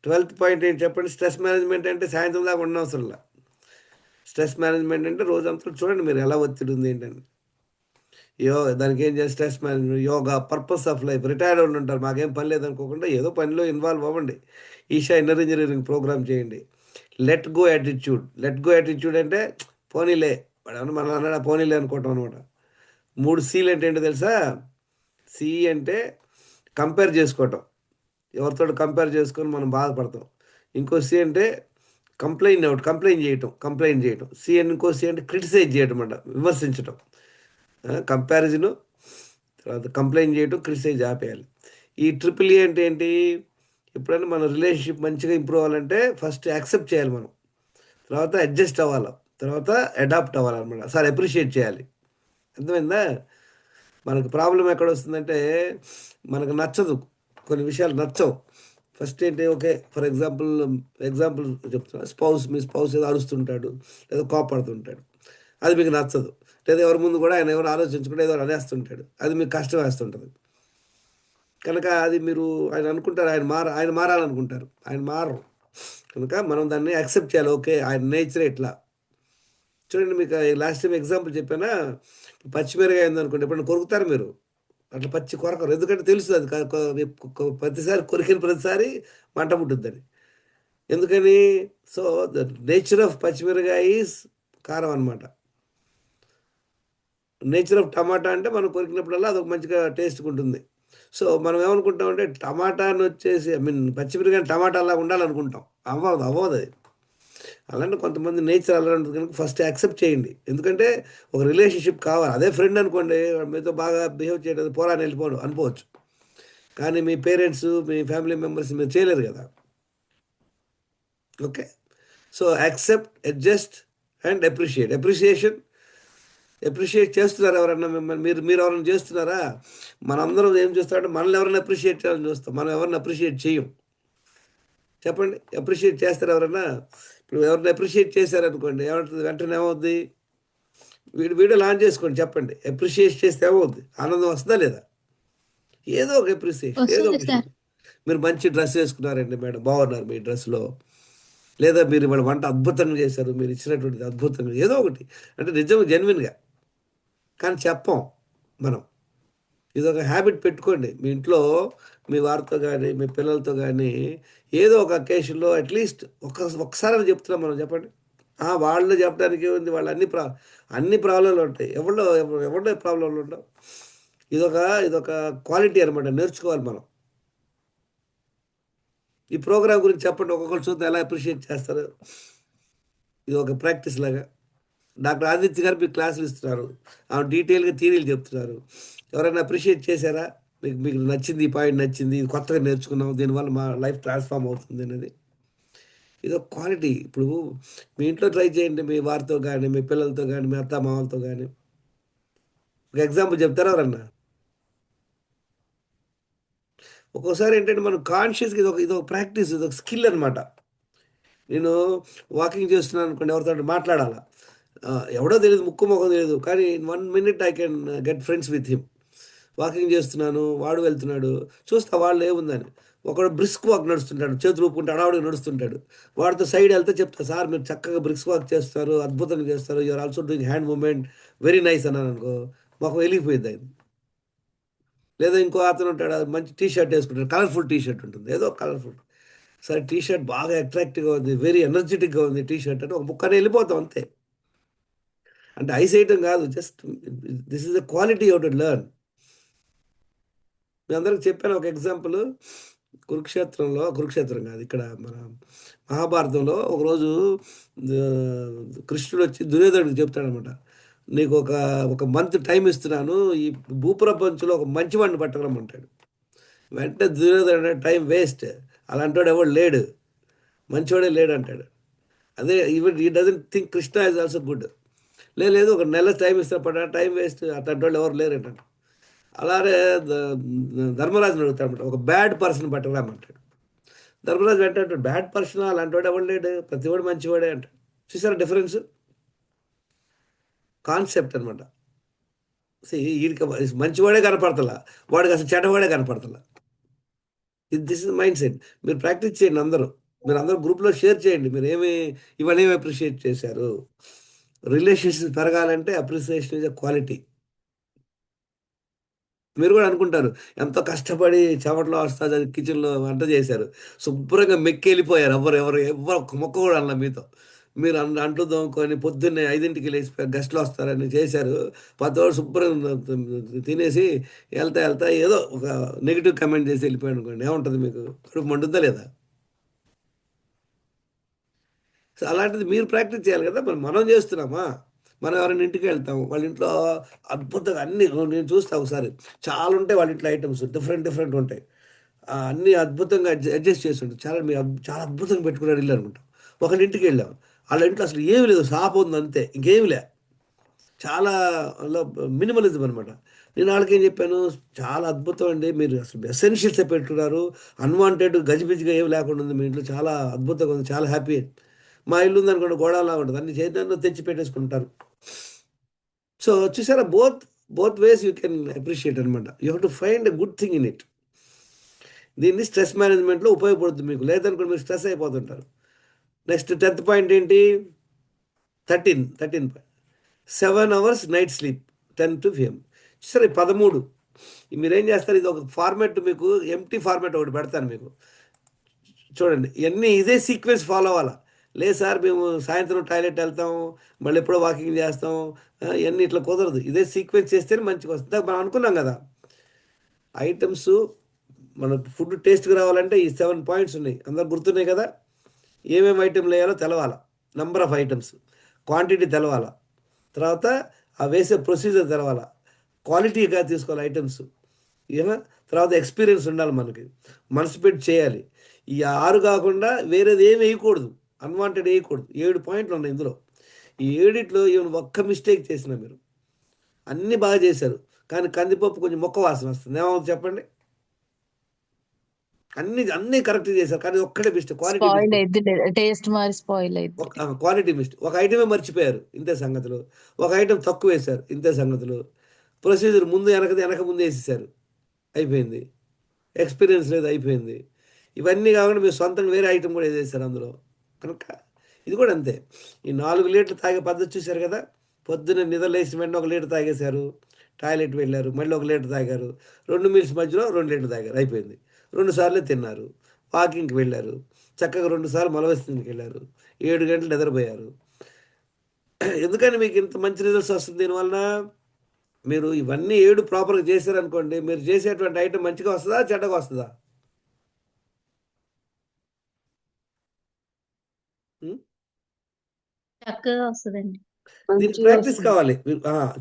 12th point ఏంటి చెప్పండి? స్ట్రెస్ మేనేజ్మెంట్ అంటే సాయంత్రం దాకా ఉండవసరంలా. స్ట్రెస్ మేనేజ్మెంట్ అంటే రోజంతా చూడండి మీరు ఎలా ఒత్తిడి ఉంది ఏంటండి. దానికి ఏం చేయాలి? Stress management, yoga, purpose of life. Retired వాళ్ళు ఉంటారు, మాకేం పని లేదనుకోకుండా ఏదో పనిలో ఇన్వాల్వ్ అవ్వండి. ఈషా ఇన్నర్ ఇంజనీరింగ్ ప్రోగ్రామ్ చేయండి. లెట్ గో యాటిట్యూడ్ అంటే పోనీలే, వాడు ఏమన్నా మనం అన్నాడా పోనీలే అనుకోవటం అనమాట. 3 C'లు అంటే ఏంటో తెలుసా? సి అంటే కంపేర్ చేసుకోవటం, ఎవరితో కంపేర్ చేసుకొని మనం బాధపడతాం. ఇంకో సి అంటే కంప్లైంట్ చేయటం. ఇంకో సి అంటే క్రిటిసైజ్ చేయటం అంట, విమర్శించటం. కంపారిజను, తర్వాత కంప్లైంట్ చేయటం, క్రిటిసైజ్ ఆపేయాలి. ఈ EEE అంటే ఏంటి? ఎప్పుడైనా మన రిలేషన్షిప్ మంచిగా ఇంప్రూవ్ అవ్వాలంటే ఫస్ట్ యాక్సెప్ట్ చేయాలి మనం, తర్వాత అడ్జస్ట్ అవ్వాలి, తర్వాత అడాప్ట్ అవ్వాలన్నమాట. సార్ అప్రిషియేట్ చేయాలి. అర్థమైందా? మనకు ప్రాబ్లం ఎక్కడ వస్తుందంటే మనకు నచ్చదు, కొన్ని విషయాలు నచ్చవు. ఫస్ట్ ఏంటి? ఓకే, ఫర్ ఎగ్జాంపుల్ చెప్తున్నా, మీ స్పౌస్ ఏదో అరుస్తుంటాడు లేదా కోపడుతుంటాడు, అది మీకు నచ్చదు. లేదా ఎవరి ముందు కూడా ఆయన ఎవరు ఆలోచించుకుంటే ఏదో అనేస్తుంటాడు, అది మీకు కష్టం వేస్తుంటుంది. కనుక అది మీరు ఆయన అనుకుంటారు ఆయన మారాలనుకుంటారు, ఆయన మారరు. కనుక మనం దాన్ని యాక్సెప్ట్ చేయాలి. ఓకే, ఆయన నేచరే ఇట్లా. చూడండి, మీకు లాస్ట్ టైం ఎగ్జాంపుల్ చెప్పానా, పచ్చిమిరకాయ ఉందనుకోండి, ఎప్పుడైనా కొరుకుతారు మీరు? అట్లా పచ్చి కొరకరు, ఎందుకంటే తెలుసు అది ప్రతిసారి కొరికిన ప్రతిసారి మంట పుట్టుద్దని. ఎందుకని? సో ద నేచర్ ఆఫ్ పచ్చిమిరకాయ ఈజ్ కారం అనమాట. నేచర్ ఆఫ్ టమాటా అంటే మనం కొరికినప్పుడల్లా అదొక మంచిగా టేస్ట్గా ఉంటుంది. సో మనం ఏమనుకుంటామంటే టమాటాను వచ్చేసి పచ్చిమిరకాయ టమాటా అలా ఉండాలనుకుంటాం. అవ్వదు అది. అలాంటి కొంతమంది నేచర్ అలా ఉంటుంది. కనుక ఫస్ట్ యాక్సెప్ట్ చేయండి. ఎందుకంటే ఒక రిలేషన్షిప్ కావాలి. అదే ఫ్రెండ్ అనుకోండి, మీతో బాగా బిహేవ్ చేయడం, పోరాని వెళ్ళిపోవడం అనుకోవచ్చు. కానీ మీ పేరెంట్స్, మీ ఫ్యామిలీ మెంబర్స్ మీరు చేయలేరు కదా. Okay, so accept, adjust and appreciate చేస్తున్నారు ఎవరన్నా మిమ్మల్ని? మీరు ఎవరైనా చేస్తున్నారా? మనందరం ఏం చేస్తామంటే మనల్ని ఎవరైనా అప్రిషియేట్ చేయాలని చూస్తాం, మనం ఎవరిని అప్రిషియేట్ చేయం. చెప్పండి, అప్రిషియేట్ చేస్తారు ఎవరైనా? ఇప్పుడు ఎవరిని అప్రిషియేట్ చేశారనుకోండి, ఏమంటుంది? వెంటనే ఏమవుద్ది? వీడియో లాంచ్ చేసుకోండి, చెప్పండి. అప్రిషియేట్ చేస్తే ఏమవుద్ది? ఆనందం వస్తుందా లేదా? ఏదో ఒక అప్రిషియేషన్, ఏదో ఒక విషయం. మీరు మంచి డ్రెస్ వేసుకున్నారండి మేడం, బాగున్నారు మీ డ్రెస్లో. లేదా మీరు ఇవాళ వంట అద్భుతంగా చేశారు, మీరు ఇచ్చినటువంటిది అద్భుతంగా, ఏదో ఒకటి అంటే నిజంగా జెన్యున్గా. కానీ చెప్పం మనం. ఇది ఒక హ్యాబిట్ పెట్టుకోండి మీ ఇంట్లో, మీ వారితో కానీ మీ పిల్లలతో కానీ. ఏదో ఒక అకేషన్లో అట్లీస్ట్ ఒకసారి చెప్తున్నాం మనం, చెప్పండి. వాళ్ళు చెప్పడానికి ఉంది, వాళ్ళు అన్ని ప్రాబ్లంలు ఉంటాయి, ఎవరిలో ప్రాబ్లంలు ఉండవు. ఇదొక క్వాలిటీ అనమాట, నేర్చుకోవాలి మనం. ఈ ప్రోగ్రామ్ గురించి చెప్పండి, ఒక్కొక్కరు చూద్దాం ఎలా అప్రిషియేట్ చేస్తారు. ఇది ఒక ప్రాక్టీస్ లాగా. డాక్టర్ ఆదిత్య గారు మీకు క్లాసులు ఇస్తున్నారు, డీటెయిల్గా థియరీలు చెప్తున్నారు. ఎవరైనా అప్రిషియేట్ చేశారా? మీకు నచ్చింది, ఈ పాయింట్ నచ్చింది, ఇది కొత్తగా నేర్చుకున్నాం, దీనివల్ల మా లైఫ్ ట్రాన్స్ఫార్మ్ అవుతుంది అనేది. ఇది ఒక క్వాలిటీ. ఇప్పుడు మీ ఇంట్లో ట్రై చేయండి, మీ వారితో కానీ మీ పిల్లలతో కానీ మీ అత్త మామలతో కానీ. ఒక ఎగ్జాంపుల్ చెప్తారా ఎవరన్నా? ఒక్కోసారి ఏంటంటే మనం కాన్షియస్గా ఇదొక ప్రాక్టీస్, ఇదొక స్కిల్ అనమాట. నేను వాకింగ్ చేస్తున్నాను అనుకోండి, ఎవరితో మాట్లాడాలా, ఎవడో తెలియదు, ముక్కు ముఖం తెలియదు, కానీ in 1 minute I can get friends with him. Walking చేస్తున్నాను, వాడు వెళ్తున్నాడు, చూస్తా వాళ్ళు ఏముందని. ఒకడు బ్రిస్క్ వాక్ నడుస్తుంటాడు, చేతులు ఊపుకుంటూ అడావుడిగా నడుస్తుంటాడు. వాడితో సైడ్ వెళ్తే చెప్తా, సార్ మీరు చక్కగా బ్రిస్క్ వాక్ చేస్తారు, అద్భుతంగా చేస్తారు, you're also doing hand movement, very nice అన్నాను అనుకో, మాకు వెలిగిపోయింది ఆయన. లేదా ఇంకో అతను ఉంటాడు, అది మంచి టీ షర్ట్ వేసుకుంటాడు, కలర్ఫుల్ టీ షర్ట్ ఉంటుంది, ఏదో కలర్ఫుల్, సరే టీ షర్ట్ బాగా అట్రాక్టివ్గా ఉంది, వెరీ ఎనర్జెటిక్గా ఉంది టీ షర్ట్ అంటే ఒక ముక్కనే వెళ్ళిపోతాం అంతే. అంటే ఐస్ వేయటం కాదు, just this is the quality you to learn. మీ అందరికి చెప్పాను ఒక ఎగ్జాంపుల్. కురుక్షేత్రం కాదు, ఇక్కడ మన మహాభారతంలో ఒకరోజు కృష్ణుడు వచ్చి దుర్యోధనుడికి చెప్తాడనమాట, నీకు ఒక మంత్ టైం ఇస్తున్నాను, ఈ భూప్రపంచంలో ఒక మంచివాడిని పట్టగలమంటాడు. వెంటనే దుర్యోధనుడు టైం వేస్ట్, అలాంటి వాడు ఎవడు లేడు, మంచివాడే లేడు అంటాడు. అదే ఈవెన్ ఈ doesn't think Krishna is also good. లేదు ఒక నెల టైం ఇష్టపడ్డా, టైం వేస్ట్, అట్లాంటి వాళ్ళు ఎవరు లేరు అంటాడు. అలానే ధర్మరాజుని అడుగుతాడు, ఒక బ్యాడ్ పర్సన్ పట్టరామంటాడు. ధర్మరాజు వెంటనే బ్యాడ్ పర్సన్ అలాంటి వాడు ఎవడు లేడు, ప్రతివాడు మంచివాడే అంటాడు. చూసారా డిఫరెన్స్? కాన్సెప్ట్ అనమాట. వీడికి మంచివాడే కనపడతలా, వాడికి అసలు చెడ్డవాడే కనపడతలా. This is mind set. మీరు ప్రాక్టీస్ చేయండి, మీరు అందరూ గ్రూప్లో షేర్ చేయండి, మీరు ఇవన్నీ అప్రిషియేట్ చేశారు. రిలేషన్షిప్ పెరగాలంటే అప్రిసియేషన్ ఇస్ ఎ క్వాలిటీ. మీరు కూడా అనుకుంటారు, ఎంతో కష్టపడి చెమటలో వస్తుంది కిచెన్లో వంట చేశారు, శుభ్రంగా మెక్కి వెళ్ళిపోయారు, ఎవరు ఒక్క మొక్క కూడా అన్న మీతో. మీరు అంట్లు తోముకొని పొద్దున్నే 5ంటికి లేచి గెస్ట్లు వస్తారని చేశారు, పదవాడు శుభ్రంగా తినేసి వెళ్తా ఏదో ఒక నెగిటివ్ కమెంట్ చేసి వెళ్ళిపోయాడు అనుకోండి, ఏముంటుంది మీకు? కడుపు మంటుందా లేదా? సో అలాంటిది మీరు ప్రాక్టీస్ చేయాలి కదా. మనం చేస్తున్నామా? మనం ఎవరైనా ఇంటికి వెళ్తాం, వాళ్ళ ఇంట్లో అద్భుతంగా అన్ని నేను చూస్తా, ఒకసారి చాలా ఉంటాయి వాళ్ళ ఇంట్లో ఐటమ్స్, డిఫరెంట్ ఉంటాయి, అన్నీ అద్భుతంగా అడ్జస్ట్ చేసి ఉంటాయి. చాలా అద్భుతంగా పెట్టుకున్నారు ఇల్లు అనుకుంటాం. ఒకళ్ళ ఇంటికి వెళ్ళాం, వాళ్ళ ఇంట్లో అసలు ఏమి లేదు, షాప్ ఉంది అంతే, ఇంకేమి లే, చాలా మినిమలిజం అనమాట. నేను వాళ్ళకి ఏం చెప్పాను, చాలా అద్భుతం అండి, మీరు అసలు ఎసెన్షియల్స్ పెట్టుకున్నారు, అన్వాంటెడ్ గజిబిజిగా ఏమి లేకుండా ఉంది మీ ఇంట్లో, చాలా అద్భుతంగా ఉంది, చాలా హ్యాపీ. మా ఇల్లు ఉందనుకోండి, గోడలా ఉంటుంది, అన్ని చైతన్యంలో తెచ్చి పెట్టేసుకుంటారు. సో చూసారా, both ways you can appreciate అనమాట. You have to find a good thing in it. దీన్ని స్ట్రెస్ మేనేజ్మెంట్లో ఉపయోగపడుతుంది మీకు, లేదనుకోండి మీరు స్ట్రెస్ అయిపోతుంటారు. నెక్స్ట్ 10th పాయింట్ ఏంటి? 13 7 hours night sleep 10 to PM. సరే 13 మీరేం చేస్తారు, ఇది ఒక ఫార్మాట్, మీకు ఎంటీ ఫార్మాట్ ఒకటి పెడతాను మీకు, చూడండి. ఇవన్నీ ఇదే సీక్వెన్స్ ఫాలో అవ్వాలా. లేదు సార్ మేము సాయంత్రం టాయిలెట్ వెళ్తాం, మళ్ళీ ఎప్పుడో వాకింగ్ చేస్తాం, ఇవన్నీ ఇట్లా కుదరదు. ఇదే సీక్వెన్స్ చేస్తేనే మంచిగా వస్తుంది. మనం అనుకున్నాం కదా, ఐటమ్స్ మన ఫుడ్ టేస్ట్కి రావాలంటే ఈ 7 points ఉన్నాయి, అందరు గుర్తున్నాయి కదా. ఏమేమి ఐటెంలు వేయాలో తెలవాలా, నంబర్ ఆఫ్ ఐటమ్స్, క్వాంటిటీ తెలవాలా, తర్వాత ఆ వేసే ప్రొసీజర్ తెలవాలా, క్వాలిటీగా తీసుకోవాలి ఐటమ్స్, తర్వాత ఎక్స్పీరియన్స్ ఉండాలి, మనసు పెట్టి చేయాలి. ఈ 6 కాకుండా వేరేది ఏమి వేయకూడదు, అన్వాంటెడ్ వేయకూడదు. 7 points ఉన్నాయి ఇందులో. ఈ 7 ఈవెన్ ఒక్క మిస్టేక్ చేసినా మీరు అన్నీ బాగా చేశారు, కానీ కందిపప్పు కొంచెం మొక్క వాసన వస్తుంది, ఏమవుతుంది చెప్పండి? అన్నీ కరెక్ట్ చేశారు, కానీ ఒక్కటే మిస్టేక్, క్వాలిటీ మిస్టేక్. ఒక ఐటమే మర్చిపోయారు, ఇంతే సంగతులు. ఒక ఐటెం తక్కువ వేశారు, ఇంతే సంగతులు. ప్రొసీజర్ వెనక ముందు వేసేసారు, అయిపోయింది. ఎక్స్పీరియన్స్ లేదు, అయిపోయింది. ఇవన్నీ కాకుండా మీరు సొంతంగా వేరే ఐటెం కూడా వేసేసారు అందులో. కనుక ఇది కూడా అంతే. ఈ 4 లీటర్లు తాగే పద్ధతి చూశారు కదా. పొద్దున్న నిద్ర లేచిన వెంటనే 1 లీటర్ తాగేశారు, టాయిలెట్ వెళ్ళారు, మళ్ళీ 1 లీటర్ తాగారు, 2 మీల్స్ మధ్యలో 2 లీటర్లు తాగారు, అయిపోయింది. 2 సార్లు తిన్నారు, వాకింగ్కి వెళ్ళారు, చక్కగా 2 సార్లు మలవస్థకి వెళ్ళారు, 7 గంటలు నిద్రపోయారు. ఎందుకని మీకు ఇంత మంచి రిజల్ట్స్ వస్తుంది? దీనివలన మీరు ఇవన్నీ 7 ప్రాపర్గా చేశారనుకోండి, మీరు చేసేటువంటి ఐటెం మంచిగా వస్తుందా, చెడ్డగా వస్తుందా? చక్కగా వస్తుందండి. దీనికి ప్రాక్టీస్ కావాలి.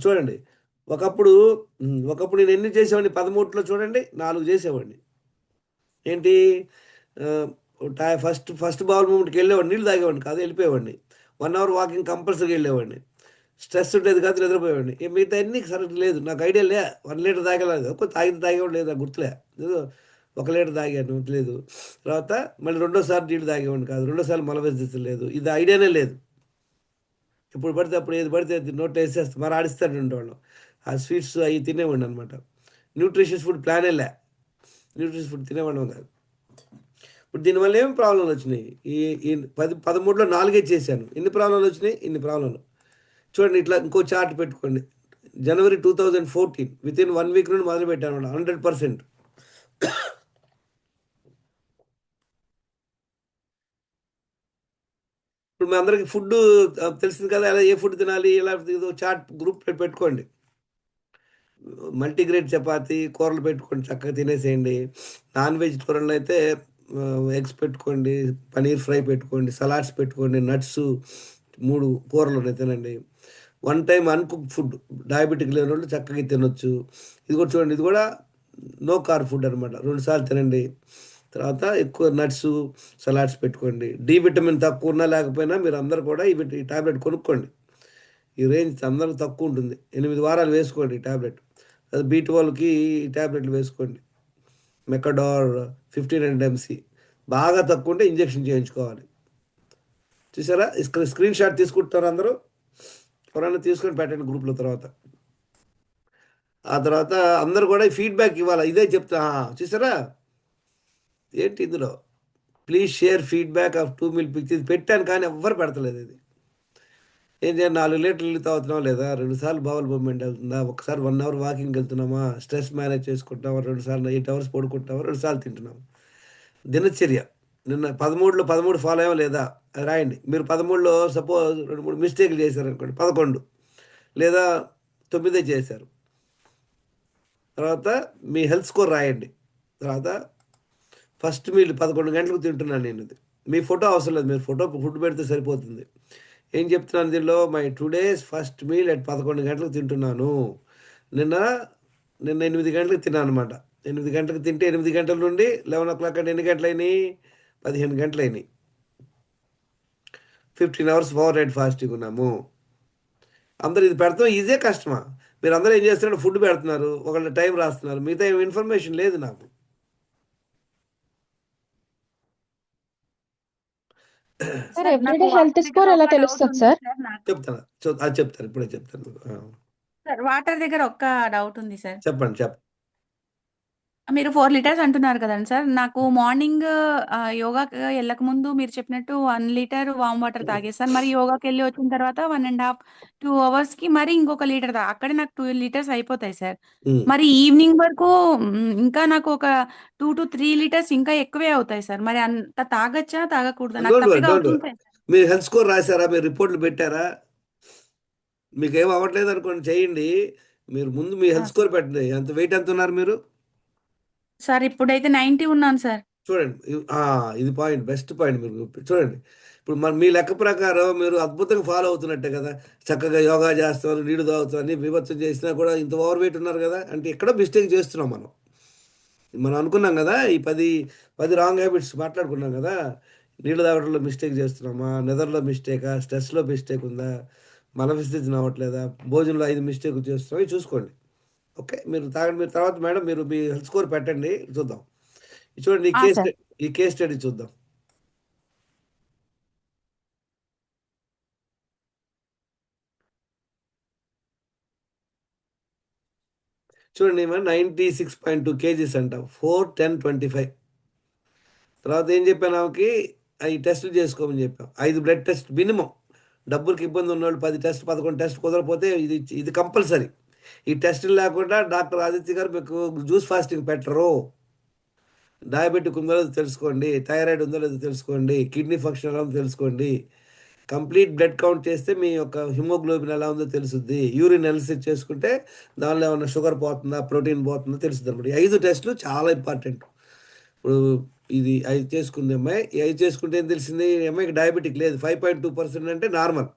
చూడండి, ఒకప్పుడు నేను ఎన్ని చేసేవాడిని? 13లో చూడండి 4 చేసేవాడిని. ఏంటి, ఫస్ట్ బౌల్ మూమెంట్కి వెళ్ళేవాడిని, నీళ్ళు తాగేవాడిని కాదు, వెళ్ళిపోయేవాడిని. 1 hour వాకింగ్ కంపల్సరీ వెళ్ళేవాడిని. స్ట్రెస్ ఉండేది కాదు, నిద్రపోయేవాడిని. మిగతా అన్ని సరిగ్గా లేదు, నాకు ఐడియా లే. 1 లీటర్ తాగలేదు, తాగేవాడు లేదు, గుర్తులే. 1 లీటర్ తాగాను లేదు. తర్వాత మళ్ళీ 2వ నీళ్ళు తాగేవాడిని కాదు, 2సార్లు మలవేసి లేదు, ఇది ఐడియానే లేదు. ఇప్పుడు పడితే అప్పుడు ఏది పడితే నోట్లో వేసేస్తే మరి ఆడిస్తాడు ఉండేవాళ్ళం. ఆ స్వీట్స్ అవి తినేవాడిని అనమాట. న్యూట్రిషియస్ ఫుడ్ ప్లానే లే, న్యూట్రిషియస్ ఫుడ్ తినేవాళ్ళం కాదు. ఇప్పుడు దీనివల్ల ఏం ప్రాబ్లంలు వచ్చినాయి? ఈ 13లో 4 చేశాను. ఎన్ని ప్రాబ్లంలు వచ్చినాయి? ఇన్ని ప్రాబ్లంలు. చూడండి, ఇట్లా ఇంకో చార్ట్ పెట్టుకోండి. జనవరి 2014 వితిన్ 1 వీక్ నుండి మొదలు పెట్టాను 100%. ఇప్పుడు మీ అందరికి ఫుడ్ తెలిసింది కదా, ఎలా ఏ ఫుడ్ తినాలి, ఎలా చార్ట్ గ్రూప్ పెట్టుకోండి. మల్టీగ్రేన్ చపాతి కూరలు పెట్టుకోండి, చక్కగా తినేసేయండి. నాన్ వెజిటేరియన్లో అయితే ఎగ్స్ పెట్టుకోండి, పనీర్ ఫ్రై పెట్టుకోండి, సలాడ్స్ పెట్టుకోండి, నట్స్ 3 కూరలు ఉన్నాయి తినండి. 1 టైం అన్కుక్ ఫుడ్ డయాబెటిక్ లేని వాళ్ళు చక్కగా తినొచ్చు. ఇది కూడా చూడండి, ఇది కూడా నో కార్ ఫుడ్ అనమాట. 2 సార్లు తినండి. తర్వాత ఎక్కువ నట్స్ సలాడ్స్ పెట్టుకోండి. డి విటమిన్ తక్కువ ఉన్నా లేకపోయినా మీరు అందరు కూడా ఈ టాబ్లెట్ కొనుక్కోండి. ఈ రేంజ్ అందరికి తక్కువ ఉంటుంది. 8 వారాలు వేసుకోండి ఈ టాబ్లెట్. అది B12కి ఈ టాబ్లెట్లు వేసుకోండి. మెకడార్ 1500 mc. బాగా తక్కువ ఉంటే ఇంజెక్షన్ చేయించుకోవాలి. చూసారా, స్క్రీన్ షాట్ తీసుకుంటున్నారు అందరూ. ఎవరైనా తీసుకొని పెట్టండి గ్రూప్లో. ఆ తర్వాత అందరూ కూడా ఫీడ్బ్యాక్ ఇవ్వాలి. ఇదే చెప్తా. చూసారా ఏంటి ఇందులో, please share feedback of 2 ml picture. ఇది పెట్టాను కానీ ఎవ్వరు పెడతలేదు. ఇది ఏం చేయాలి? 4 లీటర్లు నీళ్ళు తాగుతున్నావా లేదా? 2 సార్లు బౌల్ మూవ్మెంట్ వెళ్తుందా? ఒకసారి 1 అవర్ వాకింగ్కి వెళ్తున్నామా? Stress manage చేసుకుంటున్నావా? 2 సార్లు 8 hours పడుకుంటున్నావా? 2 సార్లు తింటున్నావా? దినచర్య నిన్న 13లో 13 ఫాలో అయ్యా లేదా? అది రాయండి. మీరు 13లో సపోజ్ 2-3 మిస్టేక్లు చేశారనుకోండి, 11 లేదా 9 చేశారు. తర్వాత మీ హెల్త్ స్కోర్ రాయండి. తర్వాత ఫస్ట్ మీల్ 11 గంటలకు తింటున్నాను నేను. ఇది మీ ఫోటో అవసరం లేదు, మీరు ఫుడ్ పెడితే సరిపోతుంది. ఏం చెప్తున్నాను దీనిలో? My today's first meal at 11 గంటలకు తింటున్నాను. నిన్న 8 గంటలకు తిన్నాను అనమాట. 8 గంటలకు తింటే 8 గంటల నుండి 11 o'clock అంటే ఎన్ని గంటలైనాయి? 15 గంటలైనాయి. 15 hours ఓవర్ నైట్ ఫాస్టింగ్ ఉన్నాము. అందరు ఇది పెడతాం ఈజీ కష్టమా? మీరు అందరూ ఏం చేస్తున్నారు? ఫుడ్ పెడుతున్నారు, ఒకళ్ళ టైం రాస్తున్నారు, మిగతా ఇన్ఫర్మేషన్ లేదు నాకు. సార్ ఎవ్రీడే హెల్త్ స్కోర్ ఎలా తెలుస్తుంది సార్? చెప్తాను, అది చెప్తాను, ఇప్పుడే చెప్తాను. సార్ వాటర్ దగ్గర ఒక్క డౌట్ ఉంది సార్. చెప్పండి. మీరు 4 లీటర్స్ అంటున్నారు కదండి సార్. నాకు మార్నింగ్ యోగాకి వెళ్ళక ముందు మీరు చెప్పినట్టు 1 లీటర్ వామ్ వాటర్ తాగేస్తాను. మరి యోగాకి వెళ్ళి వచ్చిన తర్వాత 1.5 2 అవర్స్కి మరి ఇంకొక లీటర్ అక్కడే నాకు 2 లీటర్స్ అయిపోతాయి సార్. మరి ఈవినింగ్ వరకు ఇంకా నాకు ఒక 2 to 3 లీటర్స్ ఇంకా ఎక్కువే అవుతాయి సార్. మరి అంత తాగచ్చా తాగకూడదా? నాకు తప్పిగా అవుతుంటాయి. మీరు హెల్త్ స్కోర్ రాశారా? మీరు రిపోర్ట్లు పెట్టారా? మీకు ఏం అవ్వట్లేదు అనుకోండి, చేయండి. మీరు ముందు మీ హెల్త్ స్కోర్ పెట్టండి. ఎంత వెయిట్ ఎంత ఉన్నారు మీరు? సార్ ఇప్పుడైతే 90 ఉన్నాను సార్. చూడండి, ఇది పాయింట్, బెస్ట్ పాయింట్. మీరు చూడండి, ఇప్పుడు మీ లెక్క ప్రకారం మీరు అద్భుతంగా ఫాలో అవుతున్నట్టే కదా. చక్కగా యోగా చేస్తున్నారు, నీళ్ళు తాగుతారు, అన్ని విభత్సం చేసినా కూడా ఇంత ఓవర్ వెయిట్ ఉన్నారు కదా. అంటే ఎక్కడో మిస్టేక్ చేస్తున్నాం మనం అనుకున్నాం కదా. ఈ 10 రాంగ్ హ్యాబిట్స్ మాట్లాడుకున్నాం కదా. నీళ్ళు తాగడంలో మిస్టేక్ చేస్తున్నామా? నిద్రలో మిస్టేకా? స్ట్రెస్లో మిస్టేక్ ఉందా? మల విసర్జన అవ్వట్లేదా? భోజనంలో 5 మిస్టేక్ చేస్తున్నాం. ఇవి చూసుకోండి. ఓకే, మీరు తాగండి. మీరు తర్వాత మేడం మీరు మీ హెల్త్ స్కోర్ పెట్టండి, చూద్దాం. చూడండి, ఈ కేస్ స్టడీ చూద్దాం. చూడండి, 96.2 kgs అంట. 4, 10, 25. తర్వాత ఏం చెప్పాను ఆమెకి? ఈ టెస్టులు చేసుకోమని చెప్పాం. 5 బ్లడ్ టెస్ట్ మినిమం. డబ్బులకి ఇబ్బంది ఉన్నవాళ్ళు 10 టెస్ట్ 11 టెస్ట్ కుదరపోతే ఇది కంపల్సరీ. ఈ టెస్టులు లేకుండా డాక్టర్ ఆదిత్య గారు మీకు జ్యూస్ ఫాస్టింగ్ పెట్టరు. డయాబెటిక్ ఉందో లేదో తెలుసుకోండి, థైరాయిడ్ ఉందో లేదో తెలుసుకోండి, కిడ్నీ ఫంక్షన్ ఎలా ఉందో తెలుసుకోండి. కంప్లీట్ బ్లడ్ కౌంట్ చేస్తే మీ యొక్క హిమోగ్లోబిన్ ఎలా ఉందో తెలుస్తుంది. యూరిన్ అనాలిసిస్ చేసుకుంటే దానిలో ఏమన్నా షుగర్ పోతుందా, ప్రోటీన్ పోతుందో తెలుస్తుంది అనమాట. 5 టెస్టులు చాలా ఇంపార్టెంట్. ఇప్పుడు ఇది 5 చేసుకుంది అమ్మాయి. ఈ 5 చేసుకుంటే ఏం తెలిసింది? అమ్మాయికి డయాబెటిక్ లేదు, 5.2% అంటే నార్మల్.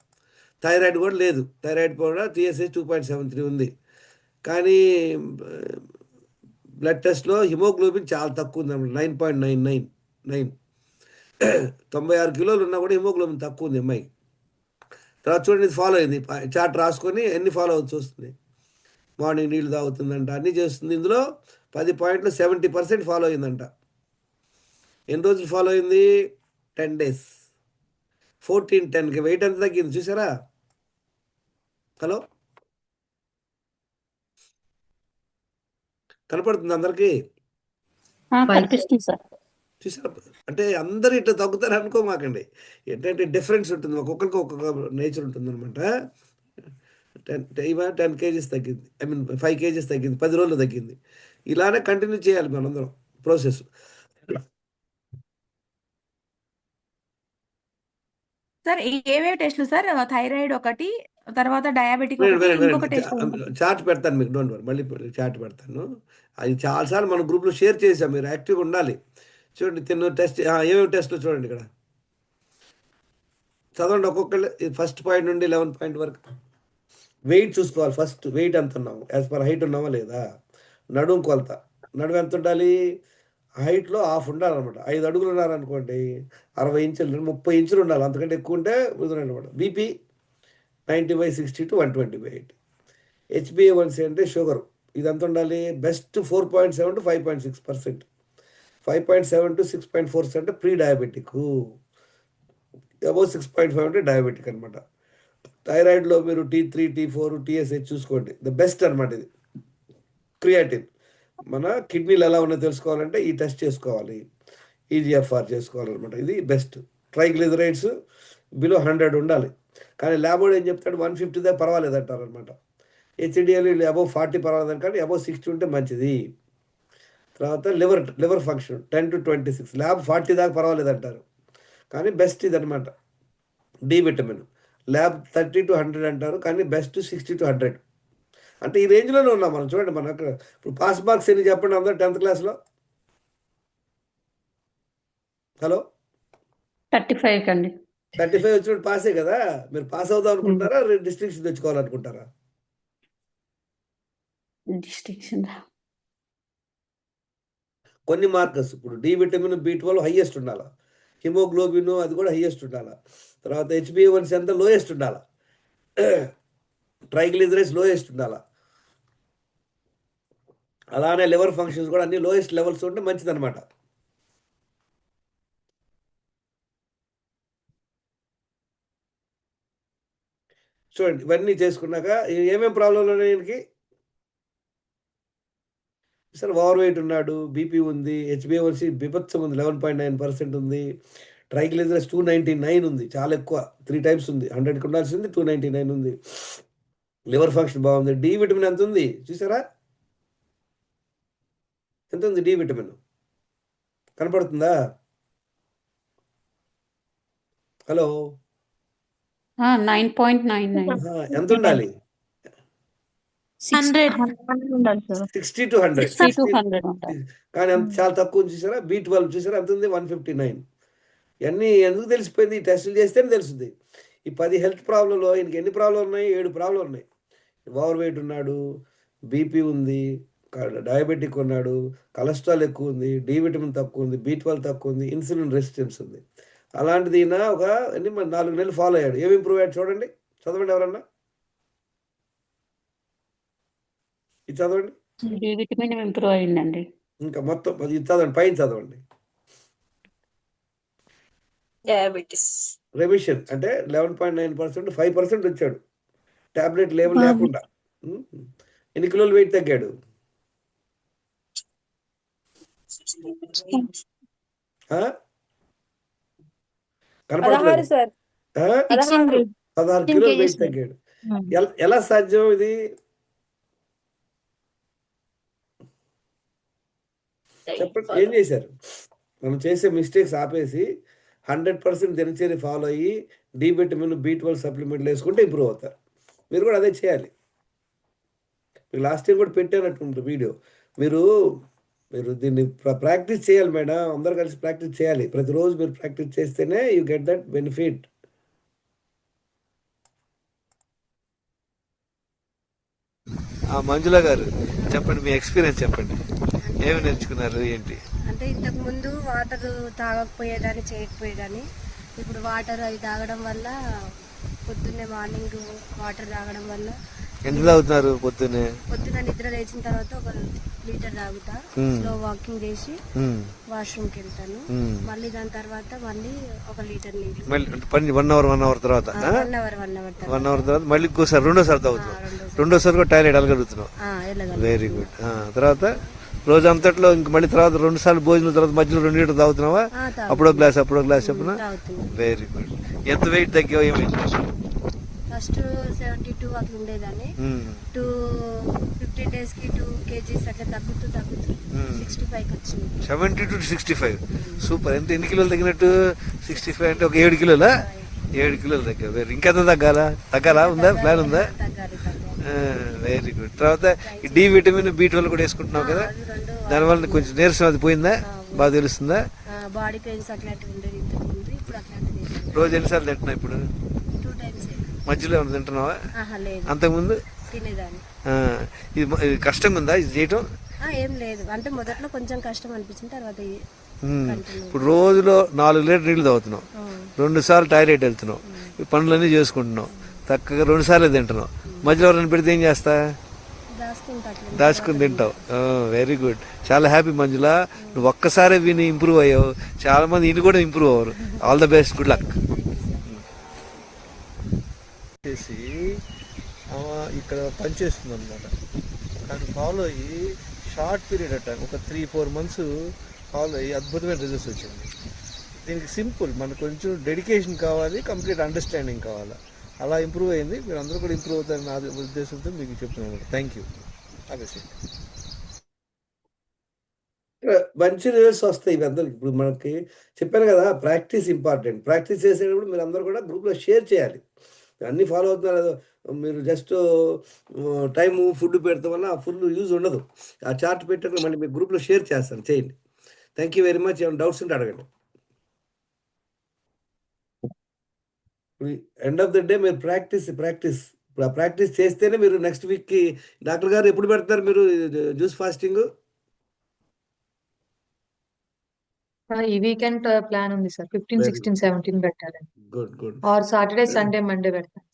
థైరాయిడ్ కూడా లేదు, థైరాయిడ్ కూడా TSH 2.73 ఉంది. కానీ బ్లడ్ టెస్ట్లో హిమోగ్లోబిన్ చాలా తక్కువ ఉంది అన్నమాట. 9.999. 96 కిలోలు ఉన్నా కూడా హిమోగ్లోబిన్ తక్కువ ఉంది అమ్మాయి. తర్వాత చూడండి, ఇది ఫాలో అయింది. చార్ట్ రాసుకొని ఎన్ని ఫాలో అవుతూ వస్తుంది. మార్నింగ్ నీళ్ళు తాగుతుందంట, అన్నీ చేస్తుంది. ఇందులో 10 పాయింట్లు 70% ఫాలో అయిందంట. ఎన్ని రోజులు ఫాలో అయింది? 10 days. 14-10కి వెయిట్ ఎంత తగ్గింది చూసారా? హలో, కనపడుతుంది అందరికీ? కనిపిస్తుంది సార్. చూసారా? అంటే అందరూ ఇట్లా తగ్గుతారు అనుకోమాకండి. ఏంటంటే డిఫరెన్స్ ఉంటుంది, ఒక్కొక్కరికి ఒక్కొక్క నేచర్ ఉంటుంది అనమాట. 10 కేజీస్ తగ్గింది, ఐ మీన్ 5 కేజీస్ తగ్గింది, 10 రోజులు తగ్గింది. ఇలానే కంటిన్యూ చేయాలి మనందరం ప్రాసెస్. సార్ ఏవేవి టెస్టులు సార్? థైరాయిడ్ ఒకటి, తర్వాత డయాబెటిక్ ఒకటి, ఇంకొక టెస్ట్ చార్ట్ పెడతాను మీకు, డోంట్ వరీ, మళ్ళీ చార్ట్ పెడతాను. అది చాలాసార్లు మన గ్రూప్లో షేర్ చేసాం, మీరు యాక్టివ్గా ఉండాలి. చూడండి టెస్ట్ ఏమేమి టెస్ట్లు చూడండి ఇక్కడ చదవండి ఒక్కొక్కళ్ళు. ఫస్ట్ పాయింట్ నుండి 11 పాయింట్ వరకు. వెయిట్ చూసుకోవాలి. ఫస్ట్ వెయిట్ ఎంత ఉన్నాము, యాజ్ పర్ హైట్ ఉన్నామా లేదా. నడుము కొలత, నడుము ఎంత ఉండాలి, హైట్లో హాఫ్ ఉండాలన్నమాట. 5 అడుగులు ఉన్నారనుకోండి, 60 ఇంచులు, 30 ఇంచులు ఉండాలి. అంతకంటే ఎక్కువ ఉంటే అనమాట. BP 90/60 to 120/80. HbA1c అంటే షుగర్, ఇది ఎంత ఉండాలి, బెస్ట్ 4.7 to 5.6%. 5.7 to 6.4 అంటే ప్రీ డయాబెటిక్, అబౌవ్ 6.5 అంటే డయాబెటిక్ అనమాట. థైరాయిడ్లో మీరు T3, T4, TSH చూసుకోండి, ద బెస్ట్ అనమాట ఇది. క్రియాటిన్, మన కిడ్నీలు ఎలా ఉన్నాయో తెలుసుకోవాలంటే ఈ టెస్ట్ చేసుకోవాలి. EGFR చేసుకోవాలన్నమాట, ఇది బెస్ట్. ట్రైగ్లిజరైడ్స్ బిలో 100 ఉండాలి, కానీ ల్యాబోడ్ ఏం చెప్తాడు 150 దాకా పర్వాలేదు అంటారు అనమాట. HDL అబౌవ్ 40 పర్వాలేదు, కానీ అబౌవ్ 60 ఉంటే మంచిది. తర్వాత లివర్ ఫంక్షన్ 10 to 26, ల్యాబ్ 40 దాకా పర్వాలేదు అంటారు, కానీ బెస్ట్ ఇది అనమాట. డి విటమిన్ ల్యాబ్ 30 to 100 అంటారు, కానీ బెస్ట్ 60 to 100. అంటే ఈ రేంజ్లోనే ఉన్నాం మనం. చూడండి మనం అక్కడ ఇప్పుడు పాస్ మార్క్స్ ఎన్ని చెప్పండి అందరూ 10th క్లాస్లో. హలో, 35 కండి. 35 వచ్చినప్పుడు పాసే కదా. మీరు పాస్ అవుదాం అనుకుంటారా, డిస్ట్రిక్షన్ తెచ్చుకోవాలనుకుంటారా? డిస్టింక్షన్. కొన్ని మార్కర్స్, ఇప్పుడు డి విటమిన్, B12 హైయెస్ట్ ఉండాలా, హిమోగ్లోబిన్ అది కూడా హైయెస్ట్ ఉండాలా, తర్వాత HbA1c అంతా లోయెస్ట్ ఉండాలా, ట్రైగ్లిజరైడ్స్ లోయెస్ట్ ఉండాలా, అలానే లివర్ ఫంక్షన్స్ కూడా అన్ని లోయెస్ట్ లెవెల్స్ ఉంటే మంచిది అనమాట. చూడండి ఇవన్నీ చేసుకున్నాక ఏమేమి ప్రాబ్లంలు ఉన్నాయి ఈయనకి. సార్ ఓవర్ వెయిట్ ఉన్నాడు, బీపీ ఉంది, HbA1c బిభత్సం ఉంది, 11.9% ఉంది, ట్రైగ్లిజరైడ్స్ 299 ఉంది, చాలా ఎక్కువ, 3 times ఉంది. 100కి ఉండాల్సింది 299 ఉంది. లివర్ ఫంక్షన్ బాగుంది. డి విటమిన్ ఎంత ఉంది చూసారా, ఎంత ఉంది డి విటమిన్ కనపడుతుందా? హలో, 9.99. ఎంత ఉండాలి? 60 to 100. 60 to 100 ఉండాలి. కానీ అంత చాలా తక్కువ ఉంది చూసారా. B12 చూసారా ఎంత ఉంది, 159. ఇవన్నీ ఎందుకు తెలిసిపోయింది, ఈ టెస్టులు చేస్తేనే తెలుస్తుంది. ఈ 10 హెల్త్ ప్రాబ్లంలో ఈయనకి ఎన్ని ప్రాబ్లం ఉన్నాయి, 7 ప్రాబ్లం ఉన్నాయి. ఓవర్ వెయిట్ ఉన్నాడు, బీపీ ఉంది, డయాబెటిక్ ఉన్నాడు, కొలెస్ట్రాల్ ఎక్కువ ఉంది, డి విటమిన్ తక్కువ ఉంది, B12 తక్కువ ఉంది, ఇన్సులిన్ రెసిస్టెన్స్ ఉంది. అలాంటిది ఈయన ఒక 4 నెలలు ఫాలో అయ్యాడు. ఏమి ఇంప్రూవ్ అయ్యాడు చూడండి, చదవండి ఎవరన్నా, ఇది చదవండి. డి విటమిన్ ఇంప్రూవ్ అయిందండి. ఇంకా మొత్తం ఇది చదవండి, పైన చదవండి. డయాబెటిస్ రెమిషన్ అంటే 11.9%, 5% వచ్చాడు, టాబ్లెట్ లేకుండా. ఎన్ని కిలోలు వెయిట్ తగ్గాడు? కనపడలేదు. 16 కిలోలు వెయిట్ తగ్గాడు. ఎలా సాధ్యం ఇది? చెప్పండి, ఏం చేశారు? మనం చేసే మిస్టేక్స్ ఆపేసి 100% దినచర్య ఫాలో అయ్యి డి విటమిన్, B12 సప్లిమెంట్లు వేసుకుంటే ఇంప్రూవ్ అవుతారు. మీరు కూడా అదే చేయాలి. మీకు లాస్ట్ టైం కూడా పెట్టానట్టు వీడియో. మీరు దీన్ని ప్రాక్టీస్ చేయాలి మేడం, అందరు కలిసి ప్రాక్టీస్ చేయాలి. ప్రతిరోజు మీరు ప్రాక్టీస్ చేస్తేనే యూ గెట్ దట్ బెనిఫిట్. మంజుల గారు చెప్పండి, మీ ఎక్స్పీరియన్స్ చెప్పండి, ఏమి నేర్చుకున్నారు ఏంటి? అంటే ఇంతకు ముందు వాటర్ తాగకపోయేదాన్ని, చేయకపోయేదాన్ని. ఇప్పుడు వాటర్ అవి తాగడం వల్ల, పొద్దున్నే మార్నింగ్ వాటర్ తాగడం వల్ల. ఎంత తాగుతున్నారు పొద్దున్నే? పొద్దున్న నిద్ర లేచిన తర్వాత 1 లీటర్ తాగుతా, స్లో వాకింగ్ చేసి వాష్రూమ్కి వెళ్తాను. మళ్ళీ దాని తర్వాత మళ్ళీ 1 లీటర్ నీళ్ళు. మళ్ళీ 1 అవర్ తర్వాత 1 అవర్ తర్వాత మళ్ళీ ఇంకోసారి రెండోసారి తాగుతున్నావు. రెండోసారి కూడా టాయిలెట్ వెళ్ళగలుగుతున్నావు. Very good. తర్వాత రోజు అంతట్లో ఇంక మళ్ళీ తర్వాత 2 సార్లు భోజనం తర్వాత మధ్యలో 2 లీటర్లు తాగుతున్నావా? అప్పుడో గ్లాస్ చెప్పిన. Very good. ఎంత వెయిట్ తగ్గావు? ఏమైంది? ఫస్ట్ 72 అట్లా ఉండేదాన్ని 250 days కి 2 kgs అట్లా తగ్గుతూ 65కి వచ్చింది. 70 to 65. సూపర్. ఎన్ని కిలోలు తగ్గినట్టు? 65 అంటే ఒక 7 కిలోలా? 7 కిలోలు తగ్గా. ఇంకెంత తగ్గాలా? ఉందా? ప్లాన్ ఉందా? Very good. తర్వాత ఈ డి విటమిన్ B12 కూడా వేసుకుంటున్నావు కదా, దానివల్ల కొంచెం నీరసం అది పోయిందా? బాగా తెలుస్తుందా? బాడీ పెయిన్స్ అట్లాంటివి ఉండేది ఇంతకుముందు, ఇప్పుడు అట్లాంటివి. రోజు ఎన్నిసార్లు తింటున్నావు ఇప్పుడు? 2 times. మధ్యలో ఏమైనా తింటున్నావా? లేదు, అంతకుముందు తినేదాన్ని. ఇది కష్టంగా ఉందా ఇది చేయటం? ఏం లేదు, అంటే మొదట్లో కొంచెం కష్టం అనిపించింది, తర్వాత ఇప్పుడు రోజులో 4 లీటర్ నీళ్ళు తాగుతున్నావు, 2 సార్లు టాయిలెట్ వెళ్తున్నావు, ఈ పనులన్నీ చేసుకుంటున్నావు, చక్కగా 2 సార్లు తింటున్నావు. మధ్యలో ఎవరైనా పెడితే ఏం చేస్తా? దాచుకుని తింటావు. Very good. చాలా హ్యాపీ మంజుల. నువ్వు ఒక్కసారి విని ఇంప్రూవ్ అయ్యావు. చాలా మంది ఇన్ని కూడా ఇంప్రూవ్ అవ్వరు. All the best. Good luck. చేసి ఇక్కడ పనిచేస్తుంది అనమాట, కానీ ఫాలో అయ్యి షార్ట్ పీరియడ్ అట్ట ఒక 3-4 months ఫాలో అయ్యి అద్భుతమైన రిజల్ట్స్ వచ్చింది. దీనికి సింపుల్, మనకు కొంచెం డెడికేషన్ కావాలి, కంప్లీట్ అండర్స్టాండింగ్ కావాలి. అలా ఇంప్రూవ్ అయింది. మీరు అందరూ కూడా ఇంప్రూవ్ అవుతారని నా ఉద్దేశంతో మీకు చెప్తున్నాను. Thank you. మంచి రిజల్ట్స్ వస్తాయి ఇవి అందరికి. ఇప్పుడు మనకి చెప్పాను కదా, ప్రాక్టీస్ ఇంపార్టెంట్. ప్రాక్టీస్ చేసేటప్పుడు మీరు అందరూ కూడా గ్రూప్లో షేర్ చేయాలి. అన్నీ ఫాలో అవుతున్నారు, మీరు జస్ట్ టైము ఫుడ్ పెడతాం వల్ల ఫుల్ యూజ్ ఉండదు. ఆ చార్ట్ పెట్టకుండా మళ్ళీ మీరు గ్రూప్లో షేర్ చేస్తాను, చేయండి. Thank you very much. ఏమైనా డౌట్స్ ఉంటే అడగండి. ఎండ్ ఆఫ్ ద డే మీరు ప్రాక్టీస్ ఇప్పుడు ఆ ప్రాక్టీస్ చేస్తేనే మీరు నెక్స్ట్ వీక్కి. డాక్టర్ గారు ఎప్పుడు పెడతారు మీరు జ్యూస్ ఫాస్టింగ్? ఈ వీకెండ్ ప్లాన్ ఉంది సార్. 15, 16, 17 పెట్టాలి. Good. Or Saturday, Sunday, Monday పెడతాను.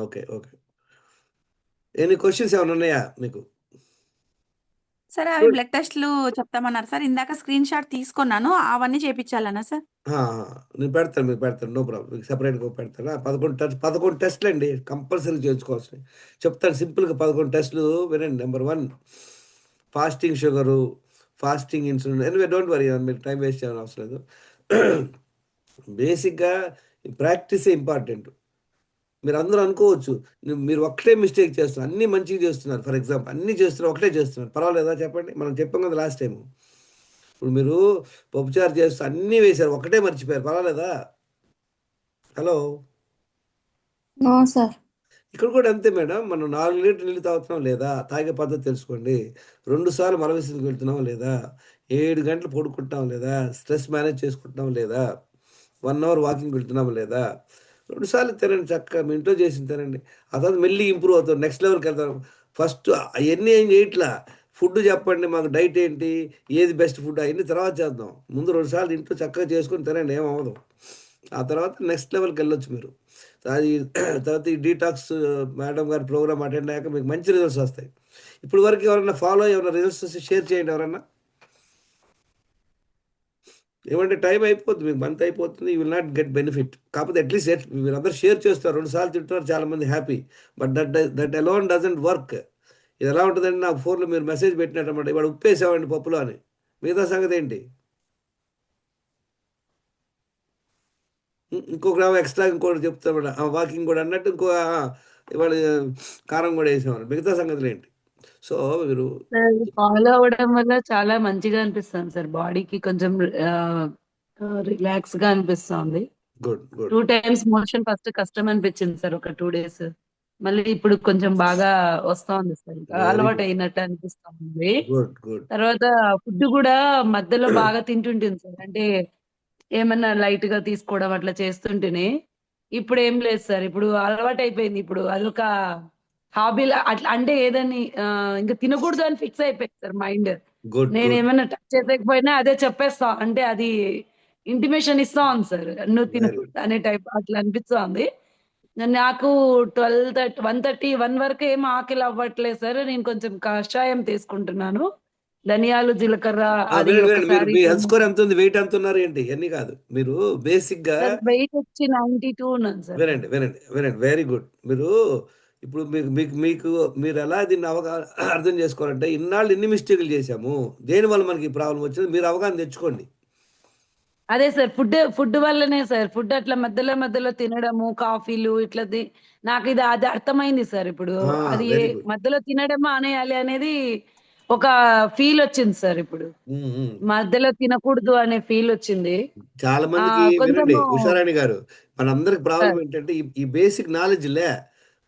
ఓకే. ఎన్ని క్వశ్చన్స్ ఏమైనా ఉన్నాయా మీకు? సార్ అవి బ్లడ్ టెస్ట్లు చెప్తామన్నారు సార్. ఇందాక స్క్రీన్ షాట్ తీసుకున్నాను, అవన్నీ చేపించాలనా సార్? నేను పెడతాను, మీకు పెడతాను, నో ప్రాబ్లం. మీకు సపరేట్గా పెడతాను. 11 టెస్ట్లు అండి కంపల్సరీ చేయించుకోవాల్సినవి. చెప్తాను సింపుల్గా 11 టెస్టులు వినండి. Number 1 fasting sugar, fasting insulin. Anyway don't worry, మీరు టైం వేస్ట్ చేయని అవసరం లేదు. బేసిక్గా ప్రాక్టీసే ఇంపార్టెంట్. మీరు అందరూ అనుకోవచ్చు మీరు ఒక్కటే మిస్టేక్ చేస్తున్నారు, అన్నీ మంచిగా చేస్తున్నారు. ఫర్ ఎగ్జాంపుల్ అన్నీ చేస్తున్నారు, ఒకటే చేస్తున్నారు, పర్వాలేదా చెప్పండి? మనం చెప్పాం కదా లాస్ట్ టైం. ఇప్పుడు మీరు పప్పుచారు చేస్తూ అన్నీ వేశారు, ఒకటే మర్చిపోయారు, పర్వాలేదా? Hello sir. ఇక్కడ కూడా అంతే మేడం. మనం 4 లీటర్ నీళ్ళు తాగుతున్నాం లేదా? తాగే పద్ధతి తెలుసుకోండి. 2 సార్లు మలవిసర్జనకి వెళ్తున్నాం లేదా? 7 గంటలు పడుకుంటున్నాం లేదా? స్ట్రెస్ మేనేజ్ చేసుకుంటున్నాం లేదా? 1 hour వాకింగ్ వెళ్తున్నాం లేదా? 2 సార్లు తినండి, చక్కగా మీ ఇంట్లో చేసి తినండి. ఆ తర్వాత మెల్లి ఇంప్రూవ్ అవుతాం, నెక్స్ట్ లెవెల్కి వెళ్తాం. ఫస్ట్ అవన్నీ ఏం చేయట్లా, ఫుడ్ చెప్పండి మాకు, డైట్ ఏంటి, ఏది బెస్ట్ ఫుడ్, అవన్నీ తర్వాత చేద్దాం. ముందు 2 సార్లు ఇంట్లో చక్కగా చేసుకొని తినండి, ఏమవ్వదు. ఆ తర్వాత నెక్స్ట్ లెవెల్కి వెళ్ళొచ్చు మీరు. తర్వాత ఈ డీటాక్స్ మేడం గారి ప్రోగ్రామ్ అటెండ్ అయ్యాక మీకు మంచి రిజల్ట్స్ వస్తాయి. ఇప్పుడు వరకు ఎవరైనా ఫాలో ఎవరైనా రిజల్ట్స్ వస్తే షేర్ చేయండి ఎవరన్నా. ఏమంటే టైం అయిపోతుంది, మీకు మంత్ అయిపోతుంది, you will not get benefit. కాకపోతే అట్లీస్ట్ మీరు అందరూ షేర్ చేస్తారు, 2 సార్లు తింటున్నారు, చాలామంది happy. But that alone doesn't work. ఇది ఎలా ఉంటుందండి, నాకు ఫోన్లో మీరు మెసేజ్ పెట్టినట్టమాట, ఇవాడు ఉప్పేసామండి పప్పులో అని. మిగతా సంగతి ఏంటి? ఇంకో గ్రామం ఎక్స్ట్రా ఇంకోటి చెప్తామట, వాకింగ్ కూడా అన్నట్టు ఇంకో ఇవాళ కారం కూడా వేసామని. మిగతా సంగతులు ఏంటి? సో మీరు ఫాలో అవ్వడం వల్ల చాలా మంచిగా అనిపిస్తుంది సార్, బాడీకి కొంచెం రిలాక్స్ గా అనిపిస్తుంది. గుడ్ 2 times మోషన్ ఫస్ట్ కష్టం అనిపించింది సార్, ఒక 2 days. మళ్ళీ ఇప్పుడు కొంచెం బాగా వస్తుంది సార్, అలవాటు అయినట్టు అనిపిస్తుంది. తర్వాత ఫుడ్ కూడా మధ్యలో బాగా తింటుంటుంది సార్, అంటే ఏమన్నా లైట్ గా తీసుకోవడం అట్లా చేస్తుంటేనే. ఇప్పుడు ఏం లేదు సార్, ఇప్పుడు అలవాటు అయిపోయింది. ఇప్పుడు అదొక హాబీలా అట్లా, అంటే ఏదని ఇంకా తినకూడదు అని ఫిక్స్ అయిపోయింది సార్ మైండ్. నేను ఏమైనా టచ్ చేయకపోయినా అదే చెప్పేస్తా, అంటే అది ఇంటిమేషన్ ఇస్తా ఉంది సార్, నువ్వు తినకూడదు అనే టైప్ అట్లా అనిపిస్తుంది. నాకు 12:30, 1:30, 1 వరకు ఏం ఆకలి అవ్వట్లేదు సార్. నేను కొంచెం కషాయం తీసుకుంటున్నాను, ధనియాలు, జీలకర్ర. అది ఒకసారి మీ హెల్త్ స్కోర్ ఎంత ఉంది, వెయిట్ ఎంత ఉన్నారు ఏంటి, అన్ని కాదు. మీరు బేసిక్ గా వెయిట్ వచ్చి 92 ఉన్నాను సార్. వినండి, వెరీ గుడ్. మీరు ఇప్పుడు మీకు మీరు ఎలా దీన్ని అర్థం చేసుకోవాలంటే ఇన్నాళ్ళు ఎన్ని మిస్టేక్లు చేశాము, దేనివల్ల మనకి ఈ ప్రాబ్లం వచ్చింది మీరు అవగాహన తెచ్చుకోండి. అదే సార్ ఫుడ్ వల్లనే సార్. ఫుడ్ అట్లా మధ్యలో తినడము, కాఫీలు ఇట్లా నాకు అది అర్థమైంది సార్. ఇప్పుడు అది వెరీ గుడ్. మధ్యలో తినడం మానేయాలి అనేది ఒక ఫీల్ వచ్చింది సార్. ఇప్పుడు మధ్యలో తినకూడదు అనే ఫీల్ వచ్చింది. చాలా మందికి వినండి కొంచెము ఉషారాణి గారు, మనందరికి ప్రాబ్లం సార్. ఏంటంటే ఈ బేసిక్ నాలెడ్జ్ లే.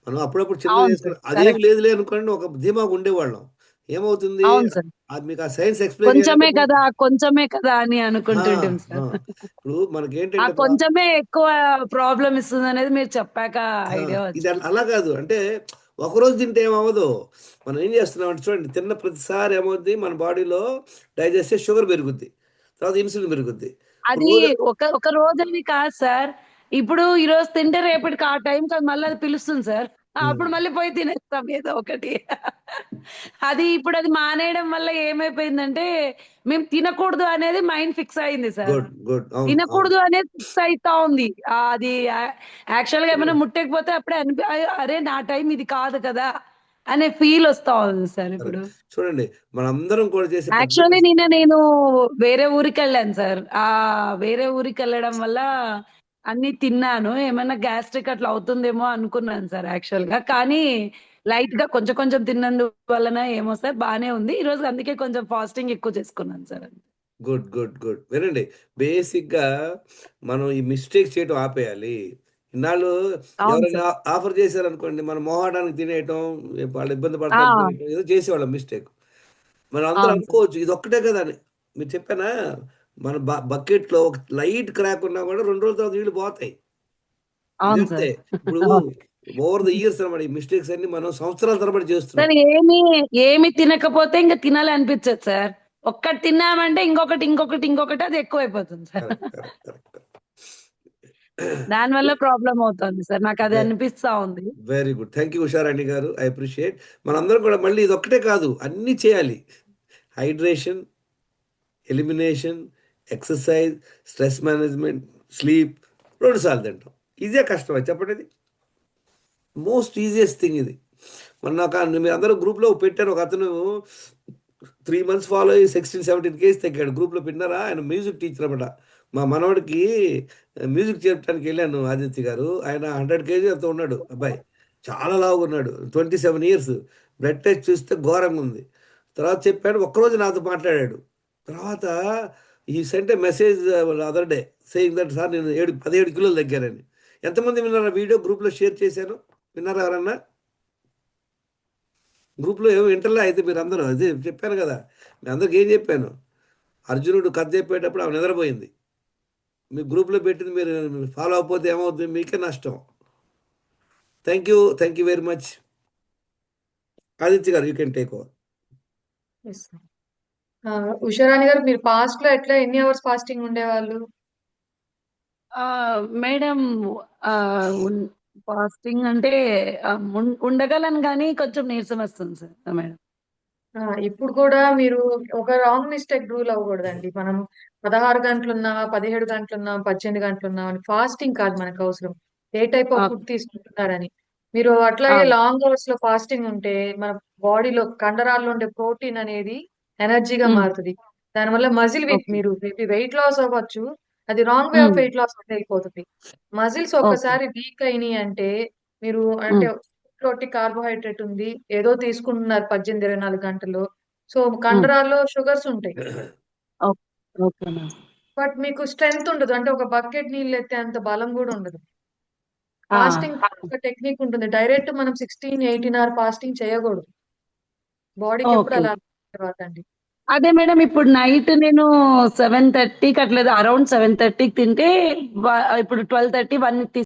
మనం అప్పుడప్పుడు చిన్న అవును చేసుకుని సార్. అదేం కరెక్ట్. లేదులే అనుకోండి, ఒక ధీమాగా ఉండేవాళ్ళం. ఏమవుతుంది, అవును సార్. అది మీకు ఆ సైన్స్ ఎక్స్ప్లెయిన్ చేయాలంటే కొంచెమే కదా అని ఆ, అనుకుంటుంటాం ఆ. సార్. ఇప్పుడు ఆ మనకేంటంటే కొంచెమే ఎక్కువ ప్రాబ్లం ఇస్తుంది అనేది మీరు చెప్పాక ఐడియా ఇది వచ్చింది. అలా కాదు అంటే ఒకరోజు తింటే ఏమవ్వదు. మనం ఏం చేస్తున్నాం అంటే చూడండి, తిన్న ప్రతిసారి ఏమవుద్ది, మన బాడీలో డైజెస్ట్ షుగర్ పెరుగుద్ది, తర్వాత ఇన్సులిన్ పెరుగుద్ది. అది రోజు ఒక రోజని కాదు సార్. ఇప్పుడు ఈ రోజు తింటే రేపటికి ఆ టైం కాదు మళ్ళీ అది పిలుస్తుంది సార్. అప్పుడు మళ్ళీ పోయి తినేస్తాం ఏదో ఒకటి. అది మానేయడం వల్ల ఏమైపోయిందంటే మేము తినకూడదు అనేది మైండ్ ఫిక్స్ అయింది సార్. గుడ్ గుడ్, అవును అవును. తినకూడదు అనేది ఫిక్స్ అయితా ఉంది. అది యాక్చువల్ గా ఏమైనా ముట్టకపోతే అప్పుడే అరే నా టైం ఇది కాదు కదా అనే ఫీల్ వస్తా ఉంది సార్ ఇప్పుడు. చూడండి మనందరం కూడా చేసే పెద్ద యాక్చువల్లీ నేను వేరే ఊరికెళ్ళాను సార్. వేరే ఊరికెళ్ళడం వల్ల అన్నీ తిన్నాను. ఏమన్నా గ్యాస్ట్రిక్ అట్లా అవుతుందేమో అనుకున్నాను సార్ యాక్చువల్‌గా. కానీ లైట్‌గా కొంచెం కొంచెం తిన్నందు వలన ఏమో సార్ బానే ఉంది. ఈరోజు అందుకే కొంచెం ఫాస్టింగ్ ఎక్కువ చేసుకున్నాను సార్. Good good good. వినండి, బేసిక్గా మనం ఈ మిస్టేక్ చేయడం ఆపేయాలి. ఇన్నాళ్ళు అవును ఎవరైనా సార్. ఆఫర్ చేశారనుకోండి, మనం మొహాటానికి తినేయటం, వాళ్ళు ఇబ్బంది ఆ! పడతారు తినేయటం, ఏదో చేసేవాళ్ళం మిస్టేక్. మనం అందరూ అవును సార్. అనుకోవచ్చు ఇది ఒక్కటే కదా అని. మీరు చెప్పానా, మన బకెట్లో ఒక లైట్ క్రాక్ ఉన్నా కూడా 2 రోజుల తర్వాత నీళ్ళు పోతాయి. అవును ఇదంతే. సార్. ఇప్పుడు అవును. ఓవర్ ద ఇయర్స్ అన్నమాట, ఈ మిస్టేక్స్ అన్ని మనం సంవత్సరాల తరబడి చేస్తున్నాం. సార్ ఏమి తినకపోతే ఇంక తినాలనిపించదు సార్. ఒక్కటి తిన్నామంటే ఇంకొకటి అది ఎక్కువైపోతుంది సార్. Correct correct correct. దానివల్ల ప్రాబ్లమ్ అవుతుంది సార్. నాకు అది అనిపిస్తా ఉంది. Very good. Thank you Usharani గారు, ఐ అప్రిషియేట్. మనందరం కూడా మళ్ళీ ఇది ఒక్కటే కాదు, అన్నీ చేయాలి. Hydration, elimination, exercise, stress management, sleep, 2 సార్లు తింటాం. ఇదే కష్టం అది చెప్పండి. ఇది మోస్ట్ ఈజియెస్ట్ థింగ్ ఇది. మీరు అందరూ గ్రూప్లో పెట్టారు, ఒక అతను 3 months ఫాలో అయ్యి 16-17 kgs తగ్గాడు. గ్రూప్లో పెట్టినారా, ఆయన మ్యూజిక్ టీచర్ అనమాట. మా మనవడికి మ్యూజిక్ చెప్పడానికి వెళ్ళాను, ఆదిత్య గారు. ఆయన 100 kg అంత ఉన్నాడు అబ్బాయి, చాలా లావుగా ఉన్నాడు, 27 years. బ్లడ్ టెస్ట్ చూస్తే ఘోరంగా ఉంది. తర్వాత చెప్పాడు, ఒక్కరోజు నాతో మాట్లాడాడు. తర్వాత ఈ sent a message other day saying that sir నేను 17 కిలోలు తగ్గానని. ఎంతమంది విన్నారా వీడియో? గ్రూప్లో షేర్ చేశాను, విన్నారా ఎవరన్నా? గ్రూప్లో ఏమో ఇంటర్లో అయితే మీరు అందరూ అదే చెప్పాను కదా, మీ అందరికి ఏం చెప్పాను, అర్జునుడు కథ చెప్పేటప్పుడు ఆమె నిద్రపోయింది. మీ గ్రూప్లో పెట్టింది మీరు ఫాలో అవ్వకపోతే ఏమవుతుంది, మీకే నష్టం. Thank you very much. Aditya గారు, you can take over. Usharani గారు, మీరు పాస్ట్ లో ఎట్లా ఎన్ని అవర్స్ ఫాస్టింగ్ ఉండేవాళ్ళు? మేడం ఫాస్టింగ్ అంటే ఉండగలను కానీ కొంచెం నీరసం వస్తుంది సార్ మేడం. ఇప్పుడు కూడా మీరు ఒక రాంగ్ మిస్టేక్ రూల్ అవ్వకూడదండి. మనం 16 గంటలున్నా, 17 గంటలున్నా, 18 గంటలున్నా ఫాస్టింగ్ కాదు మనకు అవసరం, ఏ టైప్ ఆఫ్ ఫుడ్ తీసుకుంటున్నారని. మీరు అట్లాగే లాంగ్ అవర్స్ లో ఫాస్టింగ్ ఉంటే మన బాడీలో కండరాల్లో ఉండే ప్రోటీన్ అనేది ఎనర్జీగా మారుతుంది. దానివల్ల మజిల్ మీరు వెయిట్ లాస్ అవ్వచ్చు, అది wrong way of weight loss వెళ్ళిపోతుంది. మజిల్స్ ఒక్కసారి వీక్ అయినాయి అంటే మీరు అంటే రోటి కార్బోహైడ్రేట్ ఉంది, ఏదో తీసుకుంటున్నారు 18-24 గంటలు, సో కండరాల్లో షుగర్స్ ఉంటాయి, బట్ మీకు స్ట్రెంగ్త్ ఉండదు. అంటే ఒక బకెట్ నీళ్ళు ఎత్తే అంత బలం కూడా ఉండదు. ఫాస్టింగ్ ఒక టెక్నిక్ ఉంటుంది, డైరెక్ట్ మనం 16-18 hour ఫాస్టింగ్ చేయకూడదు. బాడీకి ఎప్పుడు అలా తర్వాత అండి. అదే మేడం, ఇప్పుడు నైట్ నేను 7:30కి అట్లేదు, అరౌండ్ 7:30కి తింటే ఇప్పుడు 12:30, 1